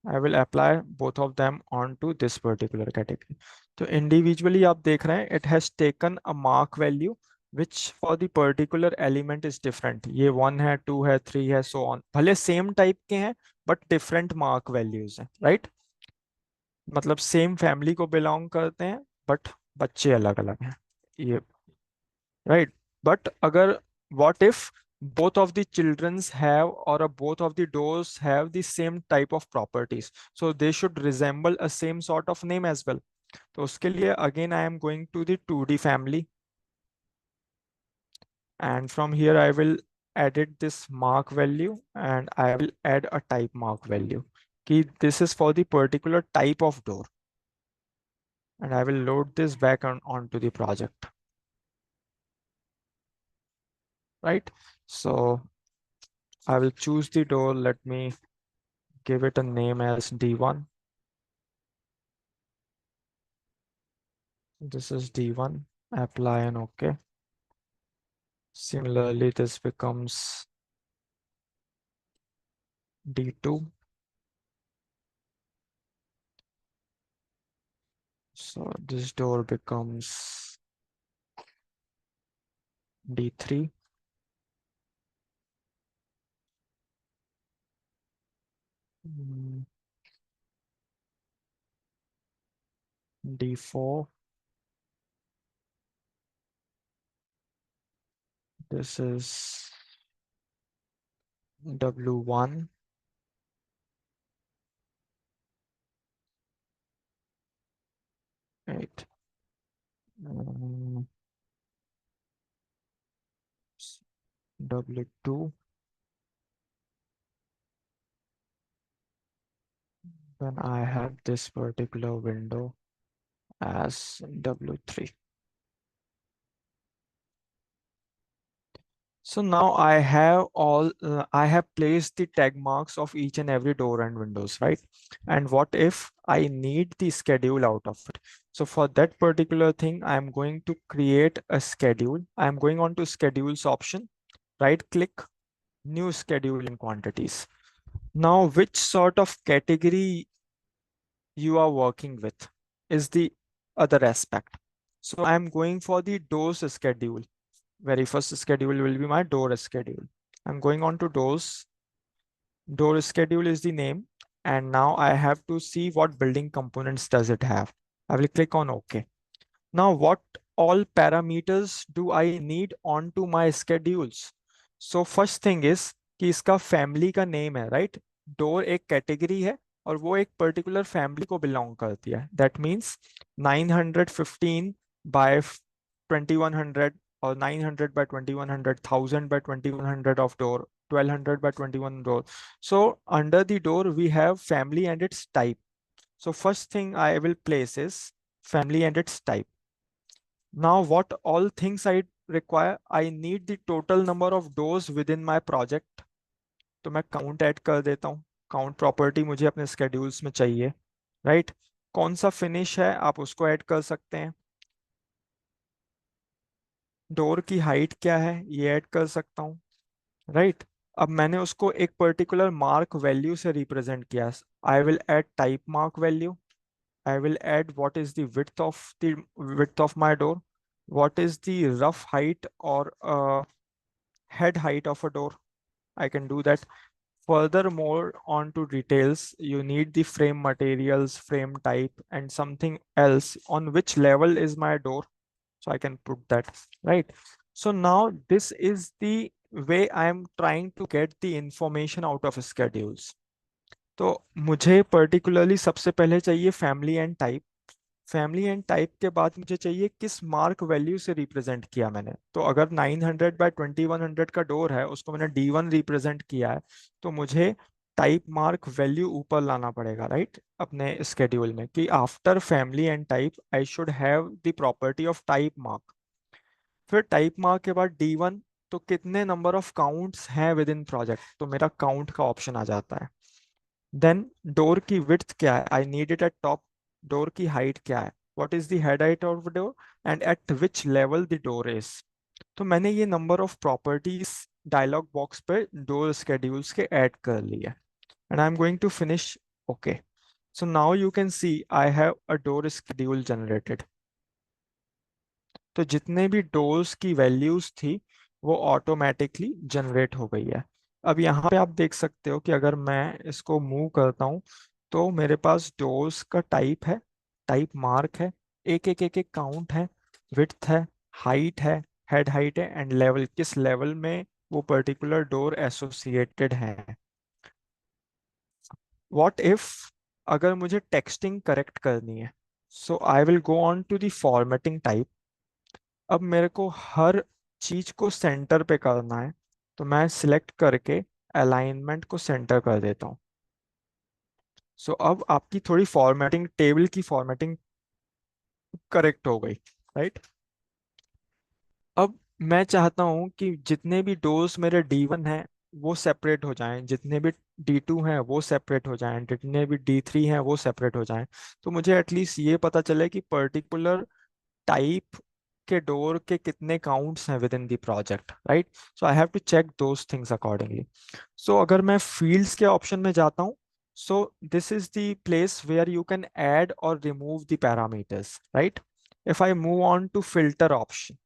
I will apply both of them onto this particular category. तो individually आप देख रहे हैं it has taken a mark value which for the particular element is different. ये 1 है, 2 है, 3 है, so on. भले same type के हैं but different mark values हैं, right? मतलब same family को belong करते हैं but बच्चे अलग अलग हैं, ये right. But अगर what if both of the children's have, or both of the doors have the same type of properties, so they should resemble a same sort of name as well. तो उसके लिए again I am going to the 2D family, and from here I will edit this mark value and I will add a type mark value. कि this is for the particular type of door, and I will load this back onto the project. Right. So I will choose the door. Let me give it a name as D1. This is D1. Apply and OK. Similarly, this becomes D2. So this door becomes D3. D4. This is W1. Right. W2. Then I have this particular window as W3. So now I have placed the tag marks of each and every door and windows, right? And what if I need the schedule out of it? So for that particular thing, I'm going to create a schedule. I'm going on to schedules option, right click, new schedule in quantities. Now, which sort of category you are working with is the other aspect. So I'm going for the doors schedule. Very first schedule will be my door schedule. I'm going on to doors. Door schedule is the name. And now I have to see what building components does it have. I will click on OK. Now, what all parameters do I need onto my schedules? So first thing is कि इसका family का name है, right? Door एक category है और वो एक particular family को belong करती है. That means 915 by 2100 or 900 by 2100, 1000 by 2100 of door, 1200 by 21 door. So under the door we have family and its type. So first thing I will place is family and its type. Now what all things I require, I need the total number of doors within my project. तो मैं count add कर देता हूँ, count property मुझे अपने schedules में चाहिए, right. कौन सा फिनिश है आप उसको ऐड कर सकते हैं, डोर की हाइट क्या है ये ऐड कर सकता हूँ, राइट। अब मैंने उसको एक पर्टिकुलर मार्क वैल्यू से रिप्रेजेंट किया, I will add type mark value, I will add what is the width of my door, what is the rough height or head height of a door. I can do that. Furthermore, on to details, you need the frame materials, frame type, and something else. On which level is my door? So I can put that, right? So now this is the way I am trying to get the information out of schedules. तो मुझे particularly सबसे पहले चाहिए family and type, family and type के बाद मुझे चाहिए किस मार्क वैल्यू से रिप्रेजेंट किया मैंने। तो अगर 900 बाय 2100 का डोर है, उसको मैंने D1 रिप्रेजेंट किया है, तो मुझे टाइप मार्क वैल्यू ऊपर लाना पड़ेगा, राइट, अपने स्केड्यूल में, कि after family and type I should have the property of type mark. फिर टाइप मार्क के बाद D1, तो कितने नंबर ऑफ काउंट्स हैं विद इन प्रोजेक्ट, तो मेरा काउंट का ऑप्शन आ जाता है। देन डोर की विड्थ क्या है, I need it at top, door की हाइट क्या है, what is the head height of door, and at which level the door is. तो मैंने ये number of properties dialog box पे डोर स्केड्यूल्स के ऐड कर लिया, and I am going to finish. Okay, so now you can see I have a door schedule generated. तो जितने भी डोर्स की वैल्यूज थी वो ऑटोमेटिकली जनरेट हो गई है। अब यहाँ पे आप देख सकते हो कि अगर मैं इसको मूव करता हूँ तो मेरे पास डोर्स का टाइप है, टाइप मार्क है, एक एक काउंट है, विड्थ है, हाइट है, हेड हाइट है, एंड लेवल, किस लेवल में वो पर्टिकुलर डोर एसोसिएटेड है। व्हाट इफ अगर मुझे टेक्सटिंग करेक्ट करनी है, so I will go on to the formatting type. अब मेरे को हर चीज को सेंटर पे करना है, तो मैं सिलेक्ट करके अलाइनमेंट को सेंटर कर देता हूँ। सो अब आपकी थोड़ी फॉर्मेटिंग, टेबल की फॉर्मेटिंग करेक्ट हो गई, राइट। अब मैं चाहता हूँ कि जितने भी डोर्स मेरे D1 हैं वो सेपरेट हो जाएं, जितने भी D2 हैं वो सेपरेट हो जाएं, जितने भी D3 हैं वो सेपरेट हो जाएं। तो मुझे एटलीस्ट ये पता चले कि पर्टिकुलर टाइप के डोर के कितने काउंट्स हैं with in the project, right. So I have to check those things accordingly. So अगर मैं फील्ड्स के ऑप्शन में जाता हूँ, so this is the place where you can add और remove the parameters, right. If I move on to filter option,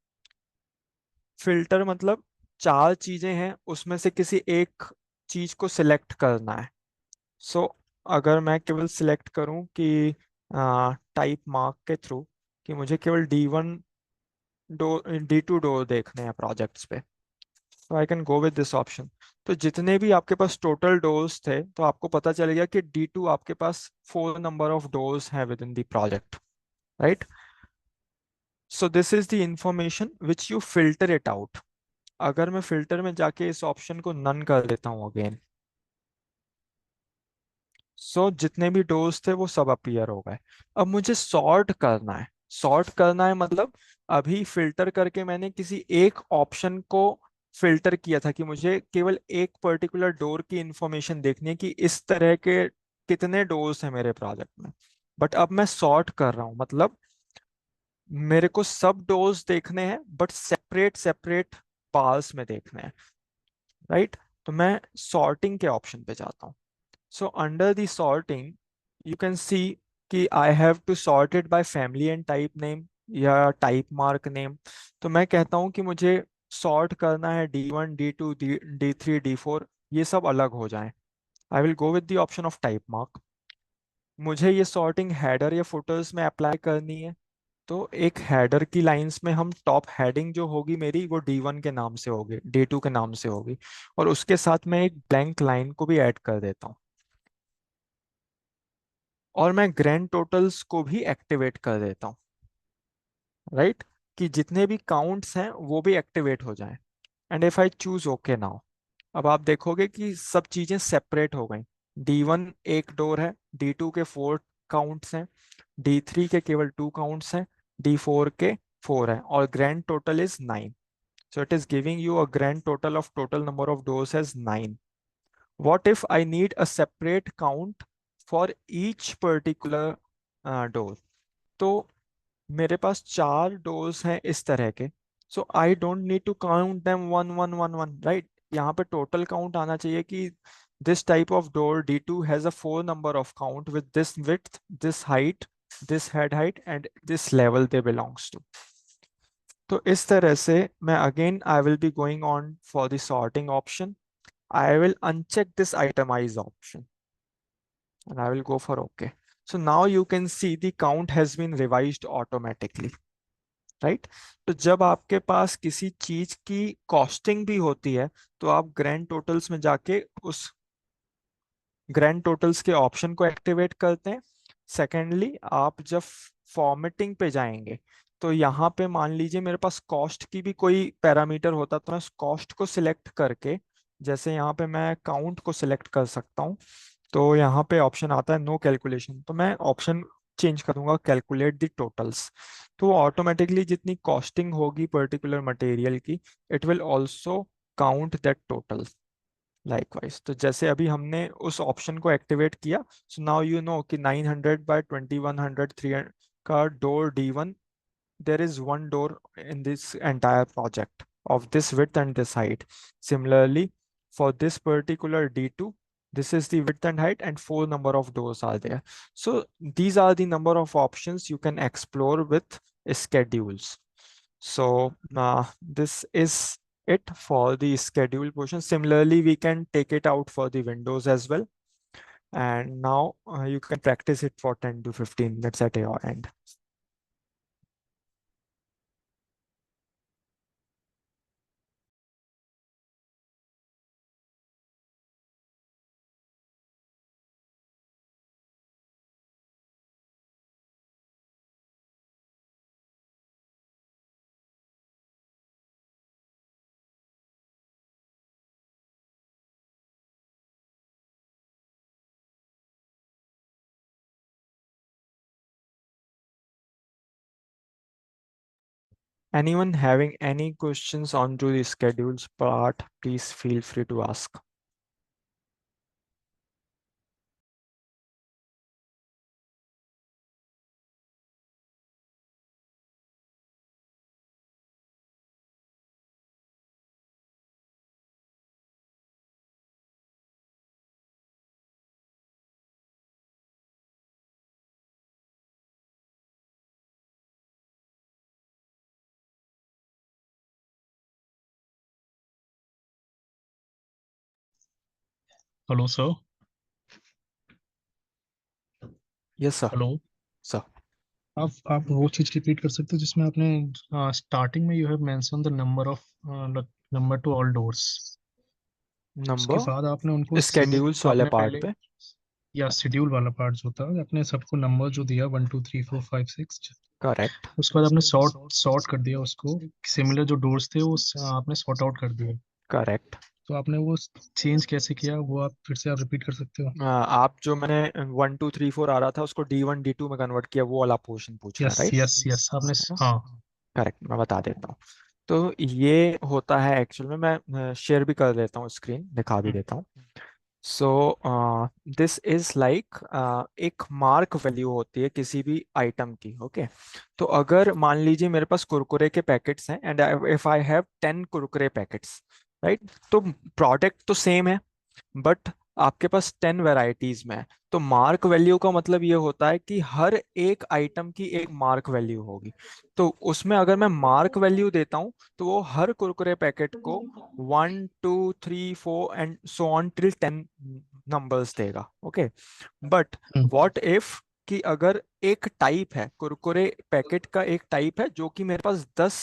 filter मतलब चार चीजें हैं उसमें से किसी एक चीज को सिलेक्ट करना है। सो अगर मैं केवल सिलेक्ट करूं कि टाइप मार्क के थ्रू कि मुझे केवल D1 डोर, D2 डोर देखने हैं प्रोजेक्ट्स पे, तो आई can go with this option. तो जितने भी आपके पास टोटल डोर्स थे, तो आपको पता चल गया कि D2 आपके पास 4 नंबर ऑफ डोर्स हैं with in the project, right. So this is the information which you filter it out. अगर मैं फिल्टर में जाके इस ऑप्शन को नन कर देता हूँ अगेन, सो जितने भी डोज थे वो सब अपीयर हो गए। अब मुझे सॉर्ट करना है, सॉर्ट करना है मतलब अभी फिल्टर करके मैंने किसी एक ऑप्शन को फिल्टर किया था कि मुझे केवल एक पर्टिकुलर डोर की इंफॉर्मेशन देखनी है कि इस तरह के कितने डोर्स हैं मेरे प्रोजेक्ट में। बट अब मैं सॉर्ट कर रहा हूँ, मतलब मेरे को सब डोर्स देखने हैं बट सेपरेट सेपरेट पार्ट्स में देखने हैं, राइट। तो मैं सॉर्टिंग के ऑप्शन पे जाता हूँ। So under the sorting, you can see कि I have to sort it by family and type name या type mark name। तो मैं कहता हूँ कि मुझे sort करना है D1, D2, D3, D4, ये सब अलग हो जाएं। I will go with the option of type mark। मुझे ये sorting header या footers में अप्लाई करनी है, तो एक हेडर की लाइंस में हम टॉप हेडिंग जो होगी मेरी वो D1 के नाम से होगी, D2 के नाम से होगी, और उसके साथ मैं एक ब्लैंक लाइन को भी ऐड कर देता हूँ। और मैं ग्रैंड टोटल्स को भी एक्टिवेट कर देता हूँ, राइट, कि जितने भी काउंट्स हैं वो भी एक्टिवेट हो जाएं। And if I choose okay now, अब आप देखोगे कि सब चीजें सेपरेट हो गई। D1 एक डोर है, D2 के 4 काउंट्स हैं, D3 के केवल 2 काउंट्स हैं, D4 के 4 है और grand total is 9. So it is giving you a grand total of total number of doors as 9. What if I need a separate count for each particular door? तो मेरे पास 4 doors हैं इस तरह के. So I don't need to count them one one one one, right. यहाँ पे total count आना चाहिए कि this type of door D2 has a 4 number of count with this width, this height, this head height and this level they belongs to. तो इस तरह से मैं again I will be going on for the sorting option. I will uncheck this itemize option and I will go for OK. So now you can see the count has been revised automatically, right? तो जब आपके पास किसी चीज की costing भी होती है तो आप ग्रैंड टोटल्स में जाके उस ग्रैंड टोटल्स के ऑप्शन को एक्टिवेट करते हैं. सेकेंडली, आप जब फॉर्मेटिंग पे जाएंगे तो यहाँ पे मान लीजिए मेरे पास कॉस्ट की भी कोई पैरामीटर होता तो मैं उस कॉस्ट को सिलेक्ट करके, जैसे यहाँ पे मैं काउंट को सिलेक्ट कर सकता हूँ. तो यहाँ पे ऑप्शन आता है नो कैलकुलेशन, तो मैं ऑप्शन चेंज करूंगा कैलकुलेट द टोटल्स. तो वो ऑटोमेटिकली जितनी कॉस्टिंग होगी पर्टिकुलर मटेरियल की, it will also count that total likewise. तो जैसे अभी हमने उस ऑप्शन को एक्टिवेट किया, सो नाउ यू नो कि 900 बाय 2100 300 का door D1, there is one door in this entire project of this width and this height. Similarly, for this particular D2, this is the width and height and 4 number of doors are there. So these are the number of options you can explore with schedules. So this is it for the schedule portion. Similarly, we can take it out for the windows as well. And now you can practice it for 10 to 15 minutes at your end. Anyone having any questions onto the schedules part, please feel free to ask. Hello sir. Yes, sir. Hello. Sir. आप वो चीज repeat कर सकते हो जिसमें आपने starting में you have mention the number two all doors. उसके Number बाद आपने उनको schedules वाले आपने part पहले पे. या शेड्यूल वाला पार्ट जो था आपने सबको नंबर जो दिया 1 2 3 4 5 6, Correct. उसके बाद आपने सॉर्ट सॉर्ट कर दिया उसको. सिमिलर जो डोर्स थे वो आपने सॉर्ट आउट कर दिए. Correct. तो आपने वो चेंज कैसे किया वो आप फिर से आप रिपीट कर सकते हो. आप जो मैंने 1 2 3 4 आ रहा था उसको D1 D2 में कन्वर्ट किया, वो वाला पोर्शन पूछ रहे यस हैं, राइट? यस यस आपने है ना? हाँ. करेक्ट, मैं बता देता हूँ. तो ये होता है एक्चुअल में, मैं शेयर भी कर देता हूँ, स्क्रीन दिखा भी हम्म, देता हूँ. सो दिस इज लाइक एक मार्क वैल्यू होती है किसी भी आइटम की. ओके. तो अगर मान लीजिए मेरे पास कुरकुरे के पैकेट्स हैं and if I have 10 Kurkure packets, right, तो प्रोडक्ट तो सेम है बट आपके पास 10 वेराइटीज में है. तो मार्क वैल्यू का मतलब ये होता है कि हर एक आइटम की एक मार्क वैल्यू होगी. तो उसमें अगर मैं मार्क वैल्यू देता हूँ तो वो हर कुरकुरे पैकेट को 1 2 3 4 and so on till 10 numbers देगा. Okay. But hmm, what if कि अगर एक टाइप है, कुरकुरे पैकेट का एक टाइप है जो कि मेरे पास 10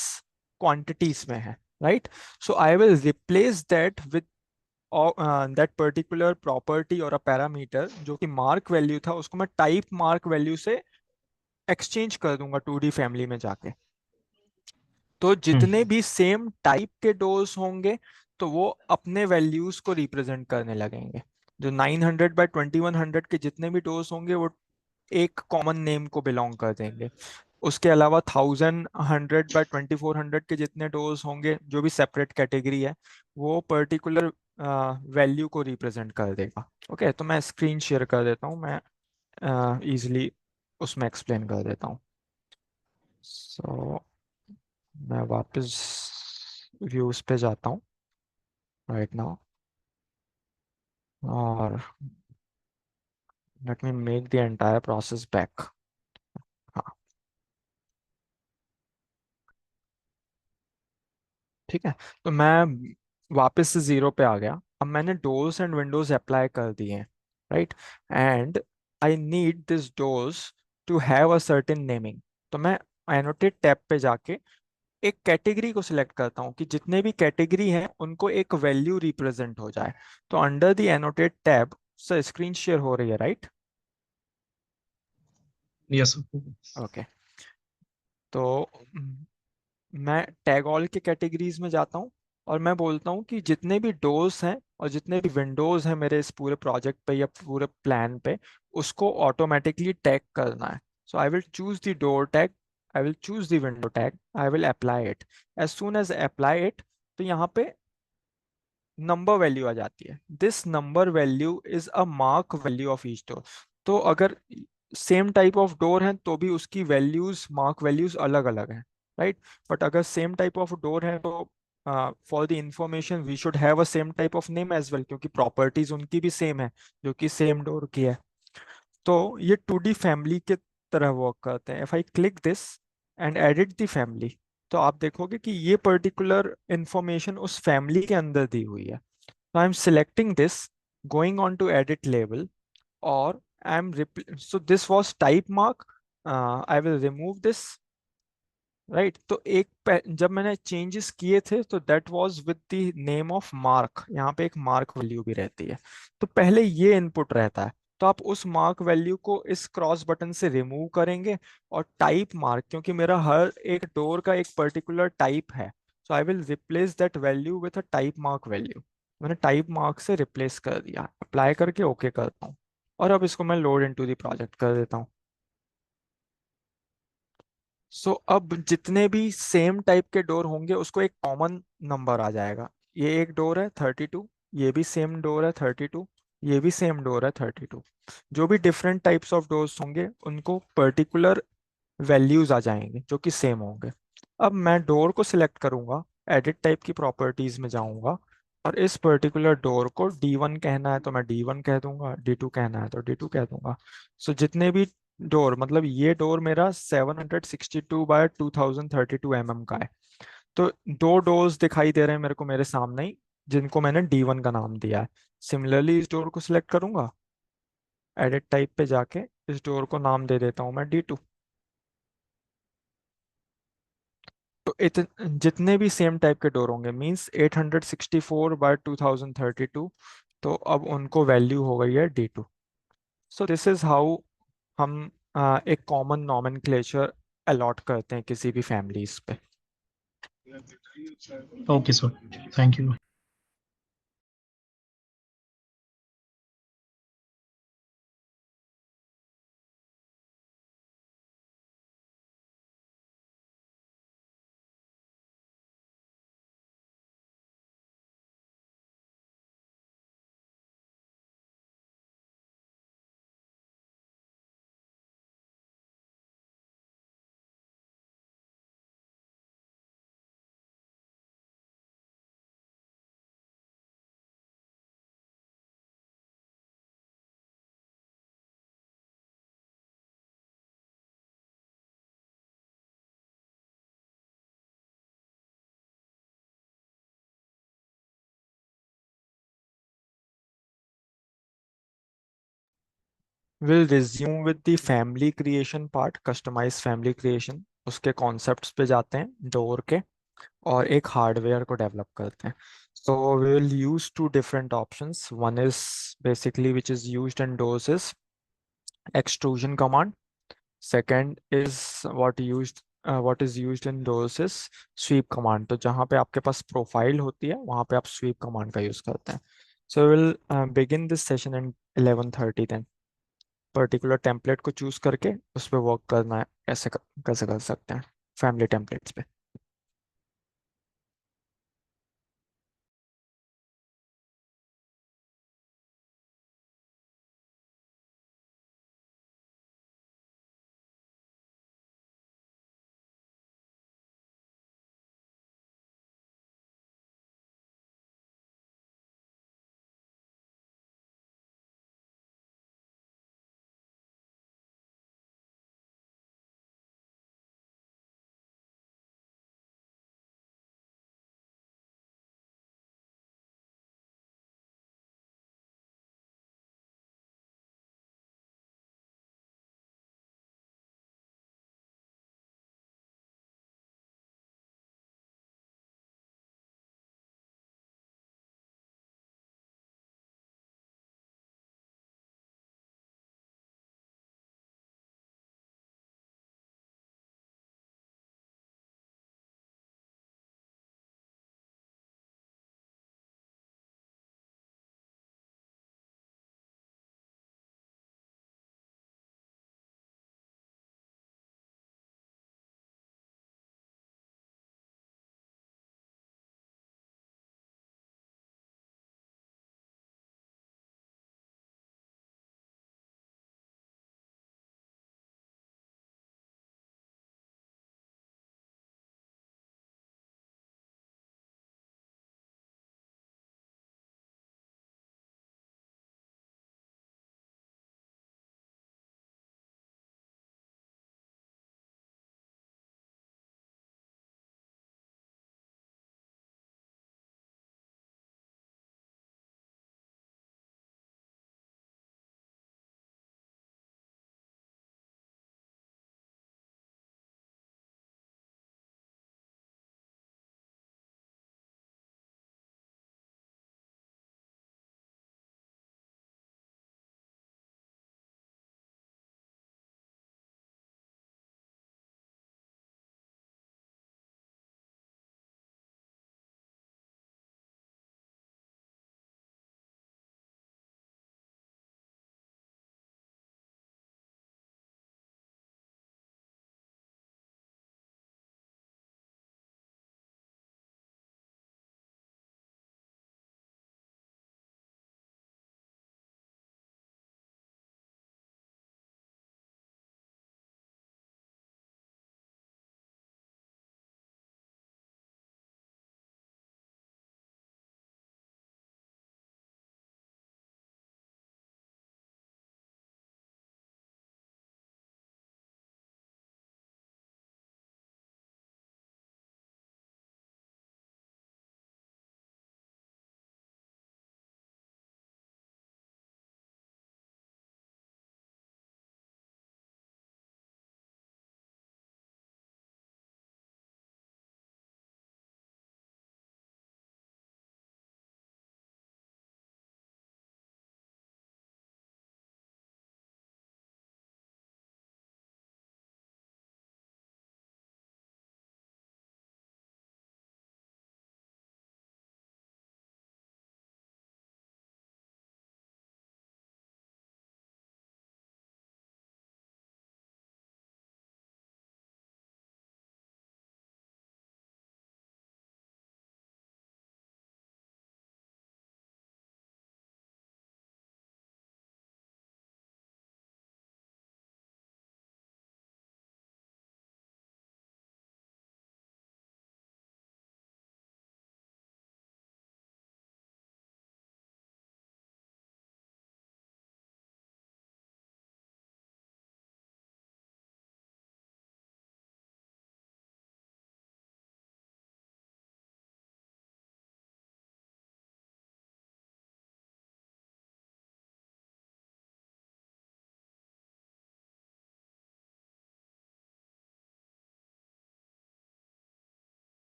क्वांटिटीज में है, right. So I will replace that with that particular property और अ पैरामीटर जो कि मार्क वैल्यू था, उसको मैं टाइप मार्क वैल्यू से एक्सचेंज कर दूंगा 2D फैमिली में जाके. तो हम्म, जितने भी सेम टाइप के डोज होंगे तो वो अपने वैल्यूज को रिप्रेजेंट करने लगेंगे. जो 900 बाय 2100 के जितने भी डोज होंगे वो एक कॉमन नेम को बिलोंग कर देंगे. उसके अलावा 1100 बाय 2400 के जितने डोर्स होंगे जो भी सेपरेट कैटेगरी है, वो पर्टिकुलर वैल्यू को रिप्रेजेंट कर देगा। ओके, तो मैं स्क्रीन शेयर कर देता हूँ, मैं इजीली उसमें एक्सप्लेन कर देता हूँ। सो मैं वापस व्यूज पे जाता हूँ राइट नाउ, और let me make the entire process back. हाँ, ठीक है। तो मैं वापस से जीरो पे आ गया। अब मैंने डोर्स एंड विंडोज अप्लाई कर दिए हैं, right, and I need this doors to have a certain naming. तो मैं एनोटेट टैब पे जाके एक कैटेगरी को सिलेक्ट करता हूँ कि जितने भी कैटेगरी हैं उनको एक वैल्यू रिप्रेजेंट हो जाए। तो under the annotate tab, sir screen share हो रही है राइट? यस। ओके, तो मैं टैग ऑल के कैटेगरीज में जाता हूँ और मैं बोलता हूँ कि जितने भी डोर्स हैं और जितने भी विंडोज हैं मेरे इस पूरे प्रोजेक्ट पे या पूरे प्लान पे, उसको ऑटोमेटिकली टैग करना है। So I will choose the door tag, I will choose the window tag, I will apply it. As soon as apply it, तो यहाँ पे नंबर वैल्यू आ जाती है। This number value is a mark value of each door. तो अगर same type of door है तो भी उसकी वैल्यूज, मार्क वैल्यूज अलग अलग हैं, राइट। बट अगर सेम टाइप ऑफ डोर है तो for the information we should have a same type of name as well, क्योंकि प्रॉपर्टीज उनकी भी सेम है जो कि सेम डोर की है। तो ये 2D फैमिली के तरह वर्क करते हैं। If I click this and edit the family, तो आप देखोगे कि ये पर्टिकुलर इंफॉर्मेशन उस फैमिली के अंदर दी हुई है। So I'm selecting this, going on to edit label, or so this was type mark. I will remove this, right? तो जब मैंने चेंजेस किए थे तो that was with the name of mark. यहाँ पे एक मार्क वैल्यू भी रहती है। तो पहले ये इनपुट रहता है, तो आप उस मार्क वैल्यू को इस क्रॉस बटन से रिमूव करेंगे। और टाइप मार्क, क्योंकि मेरा हर एक डोर का एक पर्टिकुलर टाइप है, so I will replace that value with a type mark value. मैंने टाइप मार्क से रिप्लेस कर दिया, अप्लाई करके ओके करता हूँ, और अब इसको मैं लोड इनटू द प्रोजेक्ट कर देता हूँ। सो अब जितने भी सेम टाइप के डोर होंगे उसको एक कॉमन नंबर आ जाएगा। ये एक डोर है 32, ये भी सेम डोर है 32, ये भी सेम डोर है 32। जो भी डिफरेंट टाइप्स ऑफ डोर्स होंगे उनको पर्टिकुलर वैल्यूज आ जाएंगे जो कि सेम होंगे। अब मैं डोर को सिलेक्ट करूंगा, एडिट टाइप की प्रॉपर्टीज में जाऊंगा, और इस पर्टिकुलर डोर को D1 कहना है तो मैं D1 कह दूंगा, D2 कहना है तो D2 कह दूंगा। सो जितने भी डोर, मतलब ये डोर मेरा 762 बाय 2032 का है। तो दो डोर्स दिखाई दे रहे हैं मेरे को मेरे सामने ही, जिनको मैंने D1 का नाम दिया है। सिमिलरली इस डोर को सिलेक्ट करूंगा, एडिट टाइप पे जाके इस डोर को नाम दे देता हूँ मैं D2। तो जितने भी सेम टाइप के डोर होंगे, मींस 864 बाय 2032, तो अब उनको वैल्यू हो गई है D2। So this is how हम एक कॉमन नॉमेनक्लेचर अलॉट करते हैं किसी भी फैमिलीज पे। Okay sir, thank you. Will resume with the family creation part, customise family creation. उसके कॉन्सेप्ट्स पे जाते हैं डोर के, और एक हार्डवेयर को डेवलप करते हैं। So we will use two different options. One is basically which is used in doors is extrusion command. Second is what is used in doors is sweep command. तो जहाँ पे आपके पास प्रोफाइल होती है वहाँ पे आप sweep command का यूज करते हैं। So we will begin this session in 11:30 then. Particular template को चूज करके उस पर वर्क करना है, कैसे कर सकते हैं फैमिली टेम्पलेट्स पे।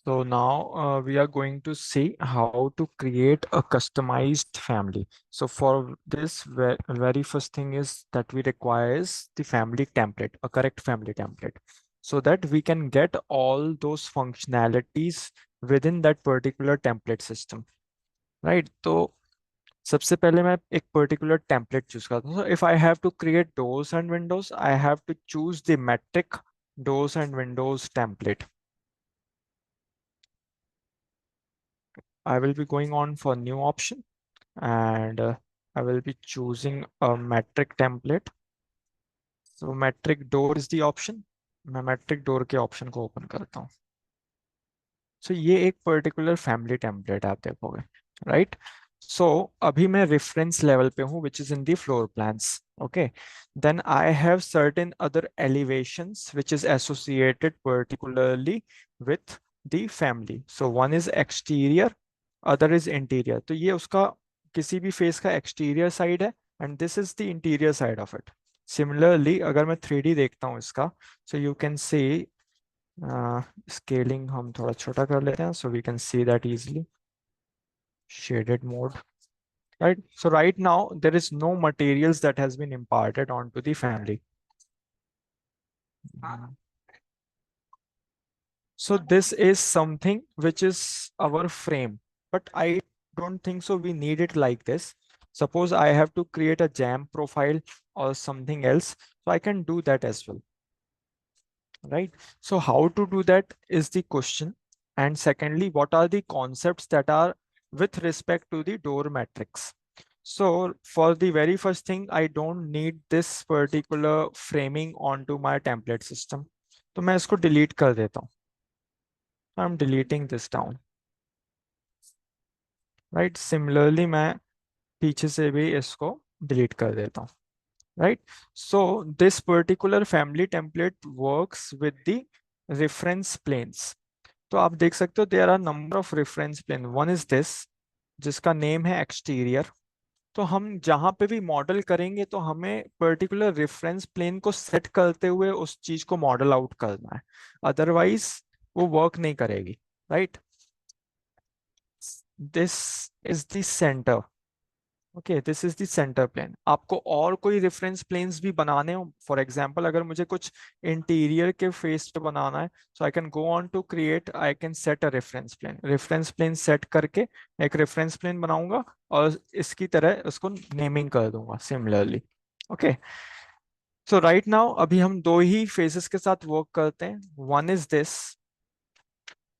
So now we are going to see how to create a customized family. So for this, very first thing is that we require is the family template, a correct family template, so that we can get all those functionalities within that particular template system, right? तो सबसे पहले मैं एक particular template choose करता हूँ. If I have to create doors and windows, I have to choose the metric doors and windows template. I will be going on for new option, and I will be choosing a metric template. So metric door is the option. मैं metric door के option को open करता हूँ. So ये एक particular family template आप देखोगे, right? सो अभी मैं रेफरेंस लेवल पे हूँ which is in the floor plans. Okay, then I have certain other elevations which is associated particularly with the family. So one is exterior, other is interior. तो ये उसका किसी भी फेस का एक्सटीरियर साइड है and this is the interior side of it. Similarly अगर मैं 3D देखता हूँ इसका, so you can see, scaling हम थोड़ा छोटा कर लेते हैं so we can see that easily. Shaded mode, right? So right now there is no materials that has been imparted onto the family. So this is something which is our frame, but I don't think so we need it like this. Suppose I have to create a jam profile or something else, so I can do that as well, right? So how to do that is the question. And secondly, what are the concepts that are with respect to the door matrix? So for the very first thing, I don't need this particular framing onto my template system. तो मैं इसको delete कर देता हूँ. I'm deleting this down, right? Similarly मैं पीछे से भी इसको delete कर देता हूँ, right? So this particular family template works with the reference planes. तो आप देख सकते हो there are number of reference plane. One is this जिसका नेम है एक्सटीरियर. तो हम जहां पे भी मॉडल करेंगे तो हमें पर्टिकुलर रेफरेंस प्लेन को सेट करते हुए उस चीज को मॉडल आउट करना है, अदरवाइज वो वर्क नहीं करेगी, right? This is the centre. Okay, this is the centre plane. आपको और कोई रेफरेंस प्लेन्स भी बनाने हो, फॉर एग्जांपल अगर मुझे कुछ इंटीरियर के फेस पे बनाना है, so I can go on to create, I can set a reference plane set करके एक रेफरेंस प्लेन बनाऊंगा और इसकी तरह उसको नेमिंग कर दूंगा सिमिलरली. ओके, सो राइट नाउ अभी हम दो ही फेसेस के साथ वर्क करते हैं. One is this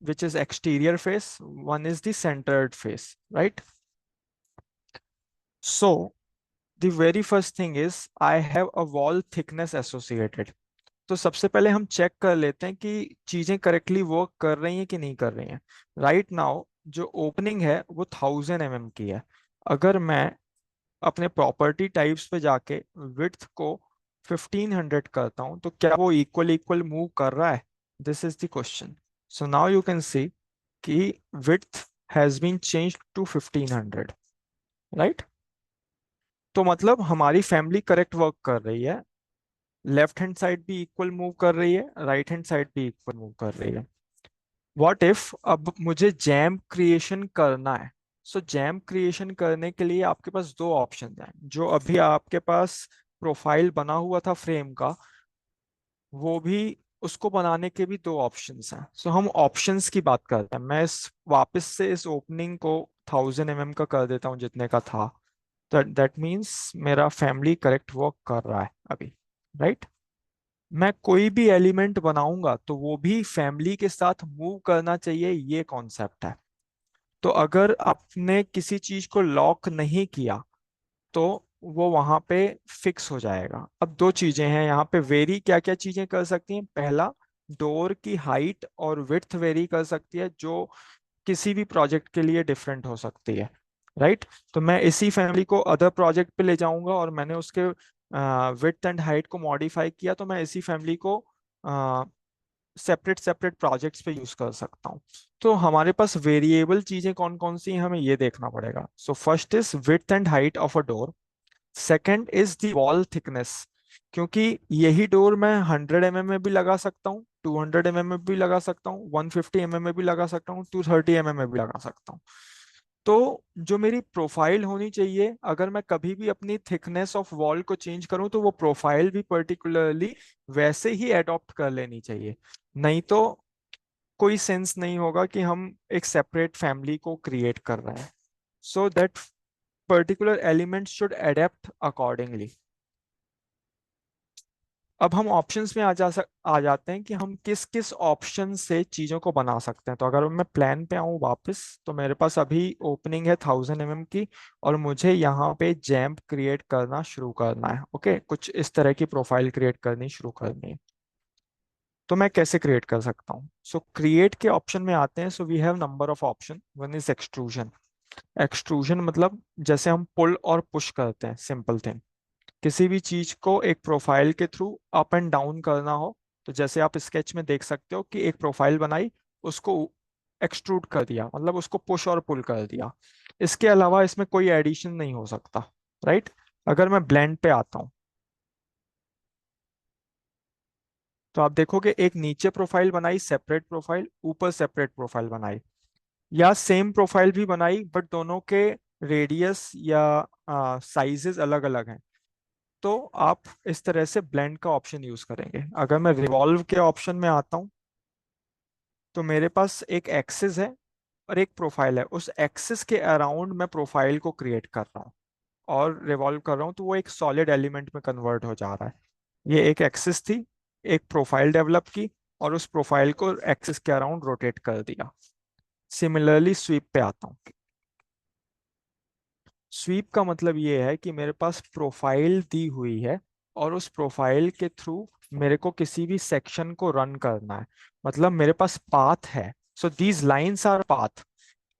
which is exterior face, one is the centred face, right? So the very first thing is I have a wall thickness associated. तो सबसे पहले हम चेक कर लेते हैं कि चीजें करेक्टली वर्क कर रही हैं कि नहीं कर रही हैं. राइट नाउ जो ओपनिंग है वो 1000 mm की है. अगर मैं अपने प्रॉपर्टी टाइप्स पे जाके विड्थ को 1500 करता हूं तो क्या वो इक्वल इक्वल मूव कर रहा है? This is the question. So now you can see कि width has been changed to 1500, right? तो मतलब हमारी फैमिली करेक्ट वर्क कर रही है. लेफ्ट हैंड साइड भी इक्वल मूव कर रही है, राइट हैंड साइड भी इक्वल मूव कर रही है. व्हाट इफ अब मुझे जैम क्रिएशन करना है? सो जैम क्रिएशन करने के लिए आपके पास दो ऑप्शन हैं. जो अभी आपके पास प्रोफाइल बना हुआ था फ्रेम का, वो भी, उसको बनाने के भी दो ऑप्शंस हैं. सो हम ऑप्शंस की बात करते हैं. मैं इस वापस से इस ओपनिंग को 1000 mm का कर देता हूँ जितने का था. दैट मीन्स मेरा फैमिली करेक्ट वर्क कर रहा है अभी, राइट? मैं कोई भी एलिमेंट बनाऊंगा तो वो भी फैमिली के साथ मूव करना चाहिए, ये कॉन्सेप्ट है. तो अगर आपने किसी चीज को लॉक नहीं किया तो वो वहां पे फिक्स हो जाएगा. अब दो चीजें हैं यहाँ पे वेरी, क्या क्या चीजें कर सकती हैं? पहला, डोर की हाइट और विड्थ वेरी कर सकती है, जो किसी भी प्रोजेक्ट के लिए डिफरेंट हो सकती है, राइट? तो मैं इसी फैमिली को अदर प्रोजेक्ट पे ले जाऊंगा और मैंने उसके विड्थ एंड हाइट को मॉडिफाई किया, तो मैं इसी फैमिली को सेपरेट सेपरेट प्रोजेक्ट्स पे यूज कर सकता हूँ. तो हमारे पास वेरिएबल चीजें कौन कौन सी हैं हमें ये देखना पड़ेगा. So first is width and height of a door. Second is the wall thickness, क्योंकि यही डोर मैं 100 mm में भी लगा सकता हूँ 200 mm में भी लगा सकता हूँ, 150 mm में भी लगा सकता हूँ, 230 mm में भी लगा सकता हूँ। तो जो मेरी प्रोफाइल होनी चाहिए, अगर मैं कभी भी अपनी थिकनेस ऑफ वॉल को चेंज करूं तो वो प्रोफाइल भी पर्टिकुलरली वैसे ही अडॉप्ट कर लेनी चाहिए। नहीं तो कोई सेंस नहीं होगा कि हम एक सेपरेट फैमिली को क्रिएट कर रहे हैं। So that particular element should adapt accordingly. अब हम ऑप्शंस में आ जाते हैं कि हम किस किस ऑप्शन से चीज़ों को बना सकते हैं। तो अगर मैं प्लान पे आऊँ वापस, तो मेरे पास अभी ओपनिंग है 1000 mm की, और मुझे यहाँ पे जैम्प क्रिएट करना शुरू करना है। ओके, कुछ इस तरह की प्रोफाइल क्रिएट करनी शुरू करनी है। तो मैं कैसे क्रिएट कर सकता हूँ? सो क्रिएट के ऑप्शन में आते हैं। So we have number of option. One is extrusion. Extrusion मतलब जैसे हम पुल और पुश करते हैं, सिंपल थिंग। किसी भी चीज को एक प्रोफाइल के थ्रू अप एंड डाउन करना हो, तो जैसे आप स्केच में देख सकते हो कि एक प्रोफाइल बनाई, उसको एक्सट्रूड कर दिया, मतलब उसको पुश और पुल कर दिया। इसके अलावा इसमें कोई एडिशन नहीं हो सकता, राइट? अगर मैं ब्लेंड पे आता हूँ, तो आप देखोगे एक नीचे प्रोफाइल बनाई सेपरेट प्रोफाइल, ऊपर सेपरेट प्रोफाइल बनाई, या सेम प्रोफाइल भी बनाई बट दोनों के रेडियस या साइजेस अलग अलग हैं। तो आप इस तरह से ब्लेंड का ऑप्शन यूज करेंगे। अगर मैं रिवॉल्व के ऑप्शन में आता हूं, तो मेरे पास एक एक्सिस है और एक प्रोफाइल है। उस एक्सिस के अराउंड मैं प्रोफाइल को क्रिएट कर रहा हूँ और रिवॉल्व कर रहा हूँ, तो वो एक सॉलिड एलिमेंट में कन्वर्ट हो जा रहा है। ये एक एक्सिस थी, एक प्रोफाइल डेवलप की, और उस प्रोफाइल को एक्सिस के अराउंड रोटेट कर दिया। सिमिलरली स्वीप पे आता हूँ। स्वीप का मतलब ये है कि मेरे पास प्रोफाइल दी हुई है और उस प्रोफाइल के थ्रू मेरे को किसी भी सेक्शन को रन करना है। मतलब मेरे पास पाथ है। So these lines our path.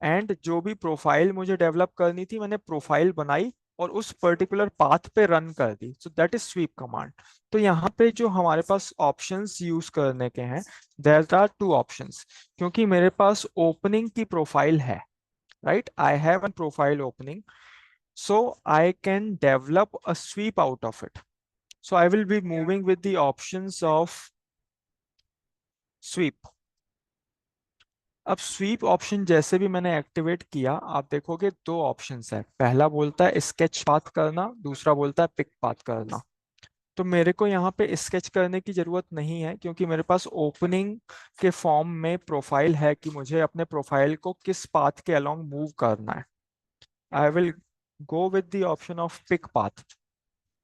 And जो भी प्रोफाइल मुझे डेवलप करनी थी, मैंने प्रोफाइल बनाई और उस पर्टिकुलर पाथ पे रन कर दी। So that is sweep command. तो यहाँ पे जो हमारे पास ऑप्शंस यूज करने के हैं, देयर आर टू ऑप्शंस। क्योंकि मेरे पास ओपनिंग की प्रोफाइल है, right? I have an profile opening, so I can develop a sweep out of it. So I will be moving with the options of sweep. अब SVEEP option जैसे भी मैंने activate किया, आप देखोगे दो ऑप्शंस है। पहला बोलता है स्केच पाथ करना, दूसरा बोलता है पिक पाथ करना। तो मेरे को यहाँ पे स्केच करने की जरूरत नहीं है, क्योंकि मेरे पास ओपनिंग के फॉर्म में प्रोफाइल है कि मुझे अपने प्रोफाइल को किस पाथ के अलोंग मूव करना है। I will go with the option of pick path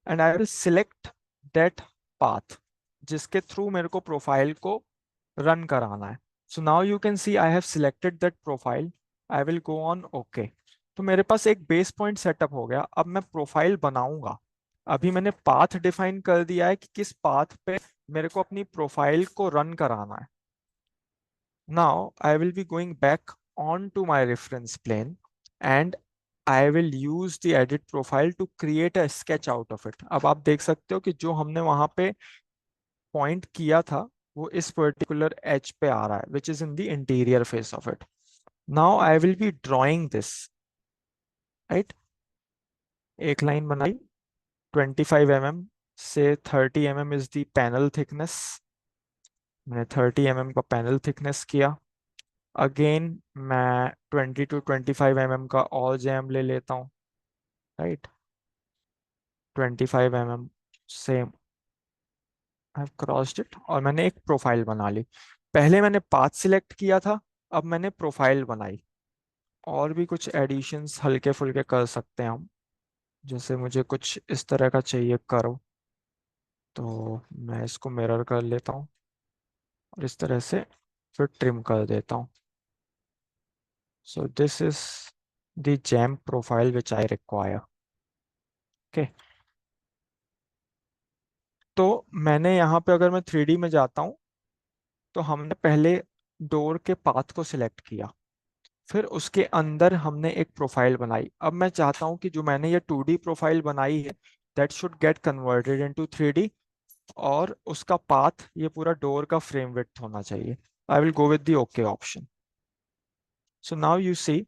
and I will select that path जिसके थ्रू मेरे को प्रोफाइल को रन कराना है। So now you can see I have selected that profile. I will go on okay. तो मेरे पास एक base point setup हो गया। अब मैं प्रोफाइल बनाऊंगा। अभी मैंने पाथ डिफाइन कर दिया है कि किस पाथ पे मेरे को अपनी प्रोफाइल को रन कराना है। Now I will be going back onto my reference plane and I will use the edit profile to create a sketch out of it. अब आप देख सकते हो कि जो हमने वहां पे पॉइंट किया था, वो इस पर्टिकुलर एज पे आ रहा है, which is in the interior face of it. Now I will be drawing this, right? एक लाइन बनाई, 25 mm से 30 mm is the panel thickness। मैंने 30 mm का पैनल थिकनेस किया। अगेन मैं 20 to 25 mm का और जैम ले लेता हूँ, right? 25 mm same, I have crossed it, और मैंने एक प्रोफाइल बना ली। पहले मैंने पाथ सिलेक्ट किया था, अब मैंने प्रोफाइल बनाई। और भी कुछ एडिशंस हल्के फुल्के कर सकते हैं हम। जैसे मुझे कुछ इस तरह का चाहिए करो, तो मैं इसको मिरर कर लेता हूँ और इस तरह से फिर ट्रिम कर देता हूँ। So this is the jam profile which I require. Okay, तो मैंने यहाँ पे, अगर मैं 3D में जाता हूँ, तो हमने पहले डोर के पाथ को सिलेक्ट किया, फिर उसके अंदर हमने एक प्रोफाइल बनाई। अब मैं चाहता हूँ कि जो मैंने ये 2D प्रोफाइल बनाई है, that should get converted into 3D, और उसका पाथ ये पूरा डोर का फ्रेम विड्थ होना चाहिए। I will go with the okay option. So now you see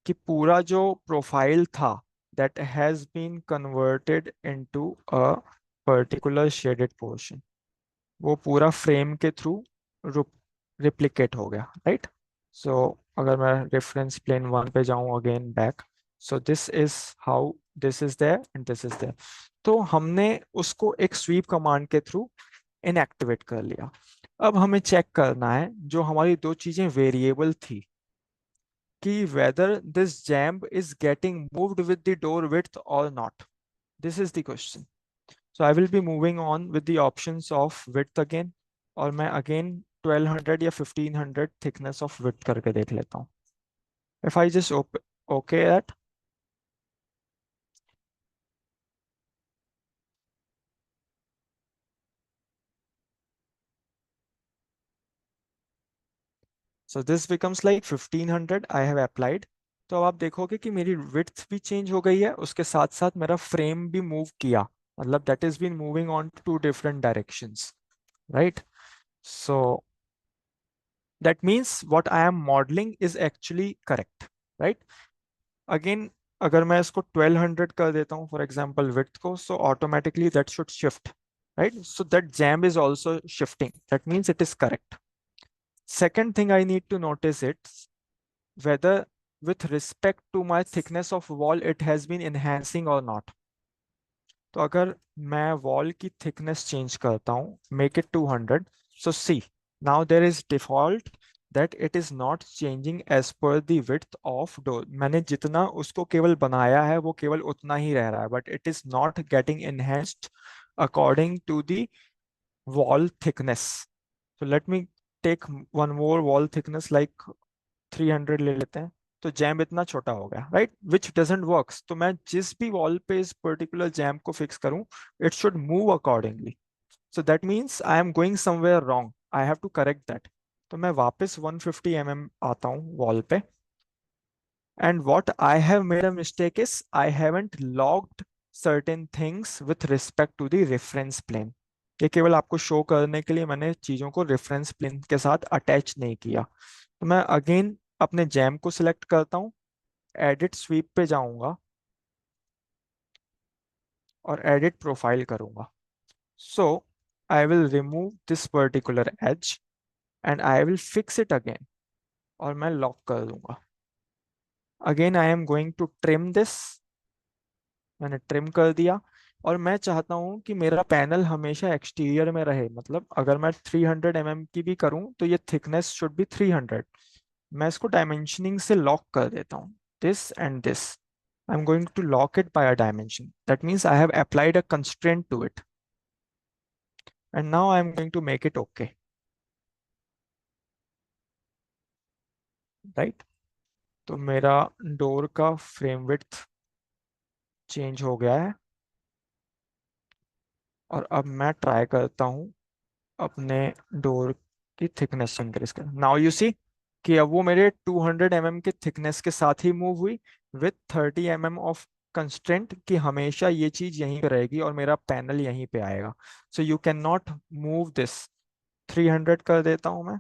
कि पूरा जो प्रोफाइल था, that has been converted into a particular shaded portion. वो पूरा फ्रेम के थ्रू रिप्लिकेट हो गया, राइट। सो अगर मैं रेफरेंस प्लेन 1 पे जाऊं again back, so this is how this is there and this is there. तो हमने उसको एक स्वीप कमांड के थ्रू इनएक्टिवेट कर लिया। अब हमें चेक करना है जो हमारी दो चीजें वेरिएबल थी, कि whether this jam is getting moved with the door width or not. This is the question. So I will be moving on with the options of width again, और मैं again 1200 या 1500 thickness of width करके देख लेता हूँ। If I just okay that, so this becomes like 1500 I have applied। तो अब आप देखोगे कि मेरी width भी चेंज हो गई है, उसके साथ साथ मेरा फ्रेम भी मूव किया, मतलब that is been moving on to two different directions, right? So that means what I am modeling is actually correct, right? Again, अगर मैं इसको 1200 कर देता हूँ फॉर एग्जाम्पल विड्थ को, so automatically that should shift, right? So that jam is also shifting, that means it is correct. Second thing I need to notice it whether with respect to my thickness of wall it has been enhancing or not। तो अगर मैं wall की thickness change करता हूँ, make it 200, so see now there is default that it is not changing as per the width of door. मैंने जितना उसको केवल बनाया है वो केवल उतना ही रह रहा है, but it is not getting enhanced according to the wall thickness. So let me take one more wall thickness like 300 ले लेते हैं। तो जैम इतना छोटा हो गया, राइट, विच डजेंट वर्क्स। तो मैं जिस भी वॉल पे इस पर्टिकुलर जैम को फिक्स करूं, it should move accordingly. So that means I am going somewhere wrong, I have to correct that. तो मैं वापस 150 mm आता हूँ वॉल पे, and what I have made a mistake is I haven't logged certain things with respect to the reference plane. ये केवल आपको show करने के लिए मैंने चीजों को रेफरेंस प्लेन के साथ अटैच नहीं किया। तो मैं अगेन अपने जैम को सिलेक्ट करता हूँ, एडिट स्वीप पे जाऊंगा और एडिट प्रोफाइल करूंगा। So I will remove this particular edge and I will fix it again, और मैं लॉक कर दूंगा। Again I am going to trim this, मैंने ट्रिम कर दिया। और मैं चाहता हूं कि मेरा पैनल हमेशा एक्सटीरियर में रहे, मतलब अगर मैं 300 mm की भी करूं तो ये थिकनेस शुड बी 300। मैं इसको डायमेंशनिंग से लॉक कर देता हूँ, this and this. I'm going to lock it by a dimension. That means I have applied a constraint to it. And now I'm going to make it okay. Right? तो मेरा door का frame width change हो गया है, और अब मैं try करता हूँ अपने डोर की थिकनेस इंक्रीज कर। नाउ यू सी कि अब वो मेरे 200 mm के थिकनेस के साथ ही मूव हुई विथ 30 mm ऑफ कंस्ट्रेंट, कि हमेशा ये चीज यहीं पे रहेगी और मेरा पैनल यहीं पे आएगा। सो you can not move this. 300 कर देता हूं मैं।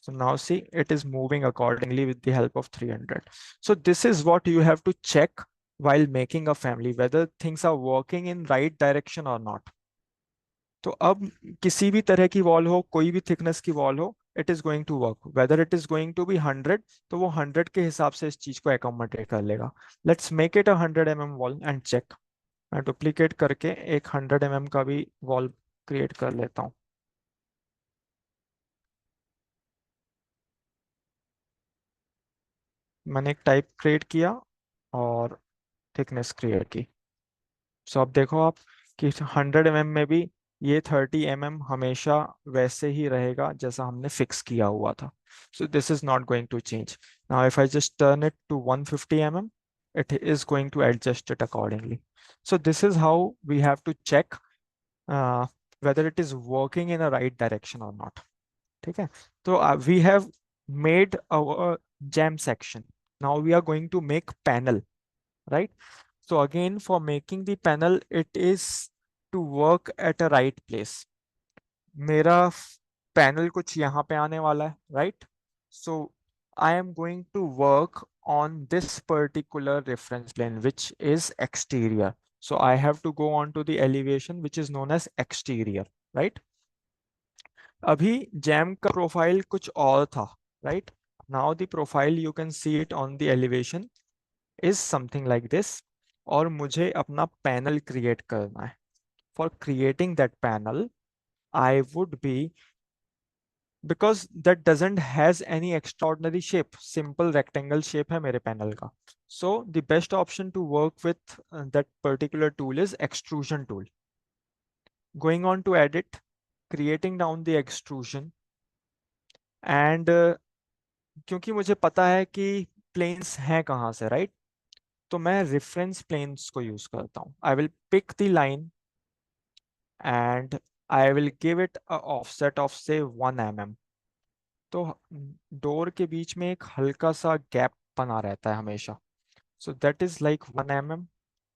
So now see, it is moving accordingly with the help of 300. So this is what you have to check while making a family, whether things are working in right direction or not. तो अब किसी भी तरह की wall हो, कोई भी thickness की वॉल हो, it is going to work. Whether it is going to be 100, तो वो 100 के हिसाब से इस चीज को एकोमोडेट कर लेगा। Let's make it 100 mm wall and check. मैं डुप्लीकेट करके एक 100 mm का भी वॉल क्रिएट कर लेता हूँ। मैंने एक टाइप क्रिएट किया और थिकनेस क्रिएट की। सो अब देखो आप कि 100 mm में भी ये 30 mm हमेशा वैसे ही रहेगा जैसा हमने फिक्स किया हुआ था। So this is not going to change. Now if I just turn it to 150 mm, it is going to adjust it accordingly. So this is how we have to check uh, whether it is working in a right direction or not. ठीक है। तो we have made our jam section. Now we are going to make panel, right? So again, for making the panel, it is to work at a right place. मेरा panel कुछ यहाँ पे आने वाला है, right? So I am going to work on this particular reference plane, which is exterior. So I have to go on to the elevation, which is known as exterior, right? अभी jam का profile कुछ और था, right? Now the profile you can see it on the elevation is something like this, और मुझे अपना panel create करना है. For creating that panel I would be, because that doesn't has any extraordinary shape, simple rectangle shape है मेरे panel का. So the best option to work with that particular tool is extrusion tool. Going on to edit, creating down the extrusion, and क्योंकि मुझे पता है कि planes हैं कहाँ से, right? तो मैं reference planes को use करता हूँ. I will pick the line and I will give it a offset of say 1 mm. तो डोर के बीच में एक हल्का सा गैप बना रहता है हमेशा. So that is like 1 mm